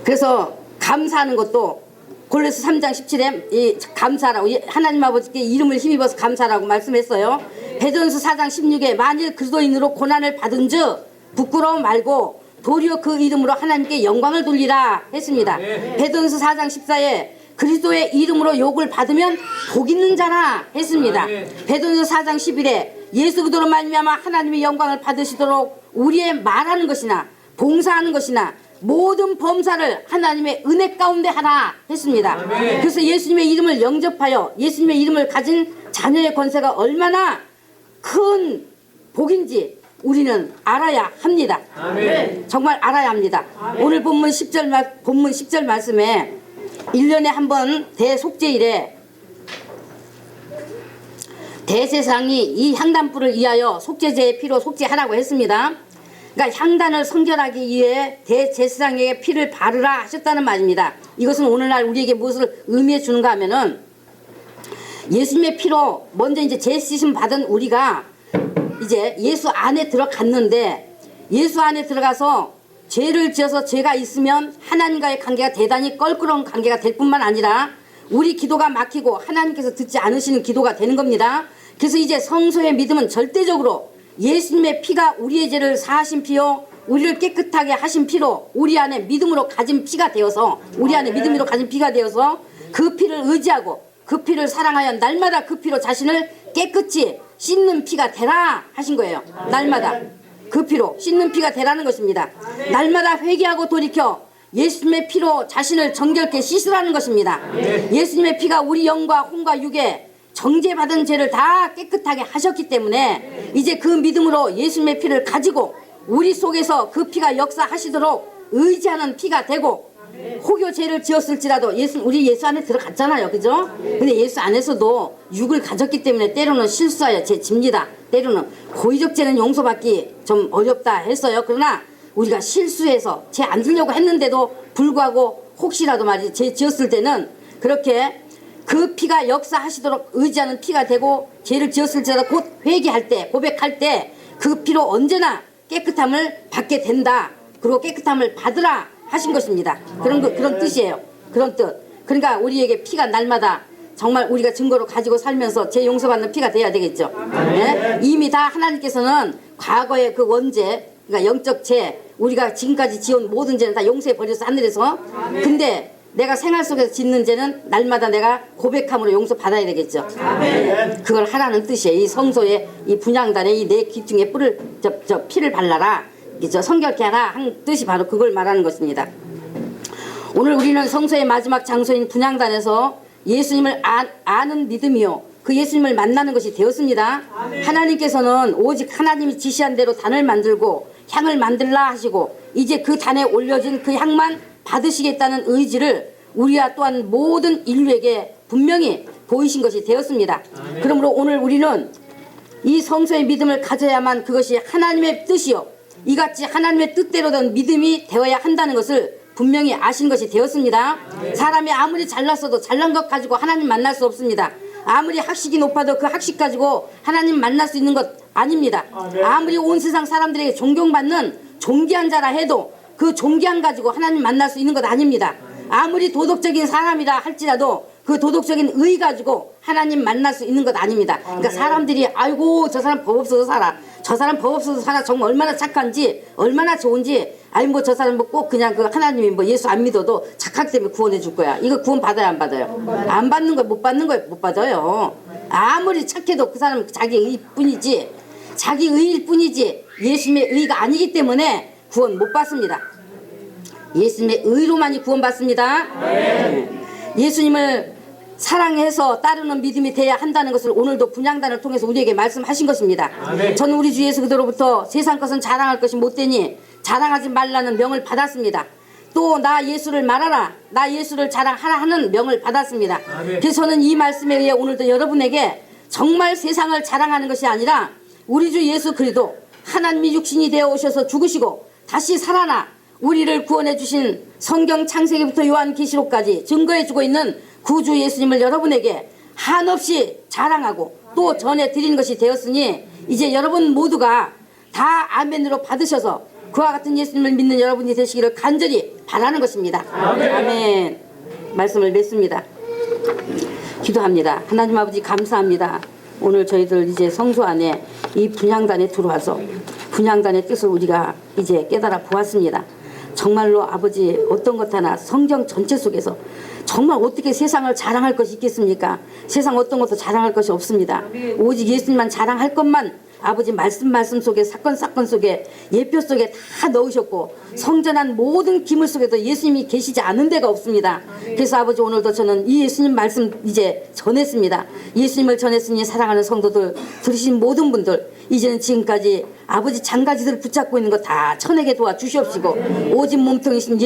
그래서 감사하는 것도 골로새 3장 17에 이 감사라고 하나님 아버지께 이름을 힘입어서 감사라고 말씀했어요. 베드로전서 4장 16에 만일 그리스도인으로 고난을 받은즉 부끄러워 말고 도리어 그 이름으로 하나님께 영광을 돌리라 했습니다. 베드로전서 4장 14에 그리스도의 이름으로 욕을 받으면 복 있는 자라 했습니다. 베드로전서 4장 11에 예수 그리스도로 말미암아 하나님의 영광을 받으시도록 우리의 말하는 것이나 봉사하는 것이나 모든 범사를 하나님의 은혜 가운데 하라 했습니다. 그래서 예수님의 이름을 영접하여 예수님의 이름을 가진 자녀의 권세가 얼마나 큰 복인지 우리는 알아야 합니다. 정말 알아야 합니다. 오늘 본문 10절 말씀에 1년에 한 번 대속죄일에 대제사장이 이 향단불을 위하여 속죄제의 피로 속죄하라고 했습니다. 그러니까 향단을 성결하기 위해 대제사장에게 피를 바르라 하셨다는 말입니다. 이것은 오늘날 우리에게 무엇을 의미해 주는가 하면은 예수님의 피로 먼저 이제 죄 씻음 받은 우리가 이제 예수 안에 들어갔는데, 예수 안에 들어가서 죄를 지어서 죄가 있으면 하나님과의 관계가 대단히 껄끄러운 관계가 될 뿐만 아니라 우리 기도가 막히고 하나님께서 듣지 않으시는 기도가 되는 겁니다. 그래서 이제 성소의 믿음은 절대적으로 예수님의 피가 우리의 죄를 사하신 피요 우리를 깨끗하게 하신 피로 우리 안에 믿음으로 가진 피가 되어서, 우리 안에 믿음으로 가진 피가 되어서 그 피를 의지하고 그 피를 사랑하여 날마다 그 피로 자신을 깨끗이 씻는 피가 되라 하신 거예요. 날마다 그 피로 씻는 피가 되라는 것입니다. 날마다 회개하고 돌이켜 예수님의 피로 자신을 정결케 씻으라는 것입니다. 예수님의 피가 우리 영과 혼과 육에 정죄받은 죄를 다 깨끗하게 하셨기 때문에 이제 그 믿음으로 예수님의 피를 가지고 우리 속에서 그 피가 역사하시도록 의지하는 피가 되고, 혹여 죄를 지었을지라도 우리 예수 안에 들어갔잖아요, 그죠? 근데 예수 안에서도 육을 가졌기 때문에 때로는 실수하여 죄 집니다. 때로는 고의적 죄는 용서받기 좀 어렵다 했어요. 그러나 우리가 실수해서 죄 안 지려고 했는데도 불구하고 혹시라도 말이지 죄 지었을 때는 그렇게 그 피가 역사하시도록 의지하는 피가 되고, 죄를 지었을지라도 곧 회개할 때, 고백할 때 그 피로 언제나 깨끗함을 받게 된다. 그리고 깨끗함을 받으라 하신 것입니다. 그런 뜻이에요. 그런 뜻. 그러니까 우리에게 피가 날마다 정말 우리가 증거로 가지고 살면서 죄 용서받는 피가 돼야 되겠죠. 네? 이미 다 하나님께서는 과거의 그 원죄, 그러니까 영적 죄, 우리가 지금까지 지은 모든 죄는 다 용서해 버려서 하늘에서. 근데 내가 생활 속에서 짓는 죄는 날마다 내가 고백함으로 용서받아야 되겠죠. 그걸 하라는 뜻이에요. 이 성소에, 이 분향단에 이 내 귀퉁에 피를 발라라, 성결케 하라 한 뜻이 바로 그걸 말하는 것입니다. 오늘 우리는 성소의 마지막 장소인 분향단에서 예수님을 아는 믿음이요, 그 예수님을 만나는 것이 되었습니다. 하나님께서는 오직 하나님이 지시한 대로 단을 만들고 향을 만들라 하시고, 이제 그 단에 올려진 그 향만 받으시겠다는 의지를 우리와 또한 모든 인류에게 분명히 보이신 것이 되었습니다. 그러므로 오늘 우리는 이 성소의 믿음을 가져야만 그것이 하나님의 뜻이요, 이같이 하나님의 뜻대로 된 믿음이 되어야 한다는 것을 분명히 아신 것이 되었습니다. 사람이 아무리 잘났어도 잘난 것 가지고 하나님 만날 수 없습니다. 아무리 학식이 높아도 그 학식 가지고 하나님 만날 수 있는 것 아닙니다. 아무리 온 세상 사람들에게 존경받는 존귀한 자라 해도 그 존귀함 가지고 하나님 만날 수 있는 것 아닙니다. 아무리 도덕적인 사람이라 할지라도 그 도덕적인 의 가지고 하나님 만날 수 있는 것 아닙니다. 그러니까 사람들이 아이고 저 사람 법 없어서 살아, 저 사람 법 없어서 살아, 정말 얼마나 착한지 얼마나 좋은지, 아니 뭐 저 사람 뭐 꼭 그냥 그 하나님이 뭐 예수 안 믿어도 착하기 때문에 구원해 줄 거야, 이거 구원 받아요 안 받아요? 안 받는 거야, 못 받는 거야, 못 받아요. 아무리 착해도 그 사람은 자기 의뿐이지, 자기 의일 뿐이지 예수님의 의가 아니기 때문에 구원 못 받습니다. 예수님의 의로만이 구원받습니다. 예수님을 사랑해서 따르는 믿음이 돼야 한다는 것을 오늘도 분향단을 통해서 우리에게 말씀하신 것입니다. 저는 우리 주 예수 그리스도로부터 세상 것은 자랑할 것이 못되니 자랑하지 말라는 명을 받았습니다. 또 나 예수를 말하라, 나 예수를 자랑하라 하는 명을 받았습니다. 그래서 저는 이 말씀에 의해 오늘도 여러분에게 정말 세상을 자랑하는 것이 아니라 우리 주 예수 그리스도 하나님이 육신이 되어 오셔서 죽으시고 다시 살아나 우리를 구원해 주신 성경 창세기부터 요한계시록까지 증거해 주고 있는 구주 예수님을 여러분에게 한없이 자랑하고 또 전해 드리는 것이 되었으니, 이제 여러분 모두가 다 아멘으로 받으셔서 그와 같은 예수님을 믿는 여러분이 되시기를 간절히 바라는 것입니다. 아멘. 말씀을 맺습니다. 기도합니다. 하나님 아버지 감사합니다. 오늘 저희들 이제 성소 안에 이 분향단에 들어와서 분향단의 뜻을 우리가 이제 깨달아 보았습니다. 정말로 아버지 어떤 것 하나 성경 전체 속에서 정말 어떻게 세상을 자랑할 것이 있겠습니까? 세상 어떤 것도 자랑할 것이 없습니다. 오직 예수님만 자랑할 것만 아버지 말씀 속에 사건 속에 예표 속에 다 넣으셨고, 성전한 모든 기물 속에도 예수님이 계시지 않은 데가 없습니다. 그래서 아버지 오늘도 저는 이 예수님 말씀 이제 전했습니다. 예수님을 전했으니 사랑하는 성도들, 들으신 모든 분들, 이제는 지금까지 아버지 장가지들 붙잡고 있는 거 다 쳐내게 도와주시옵시고, 오직 몸통이신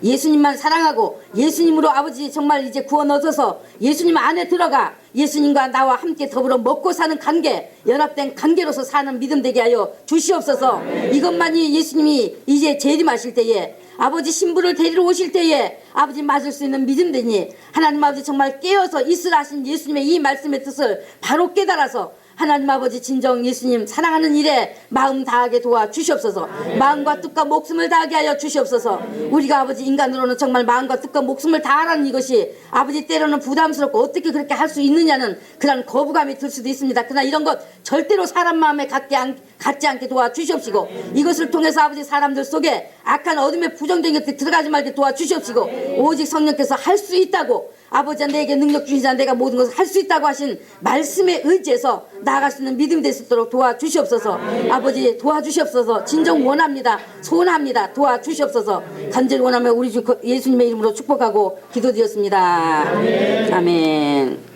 예수님만 사랑하고 예수님으로 아버지 정말 이제 구원 얻어서 예수님 안에 들어가 예수님과 나와 함께 더불어 먹고 사는 관계, 연합된 관계로서 사는 믿음 되게 하여 주시옵소서. 이것만이 예수님이 이제 재림하실 때에 아버지 신부를 데리러 오실 때에 아버지 맞을 수 있는 믿음 되니 하나님 아버지 정말 깨어서 있으라 하신 예수님의 이 말씀의 뜻을 바로 깨달아서 하나님 아버지 진정 예수님 사랑하는 일에 마음 다하게 도와주시옵소서. 마음과 뜻과 목숨을 다하게 하여 주시옵소서. 우리가 아버지 인간으로는 정말 마음과 뜻과 목숨을 다하라는 이것이 아버지 때로는 부담스럽고 어떻게 그렇게 할 수 있느냐는 그런 거부감이 들 수도 있습니다. 그러나 이런 것 절대로 사람 마음에 갖지 않게 도와주시옵시고, 이것을 통해서 아버지 사람들 속에 악한 어둠의 부정적인 것들이 들어가지 말게 도와주시옵시고, 오직 성령께서 할 수 있다고 아버지 내게 능력 주시자 내가 모든 것을 할 수 있다고 하신 말씀에 의지해서 나아갈 수 있는 믿음이 될 수 있도록 도와주시옵소서. 아버지 도와주시옵소서. 진정 원합니다. 소원합니다. 도와주시옵소서. 간절히 원하며 우리 주 예수님의 이름으로 축복하고 기도드렸습니다. 아멘.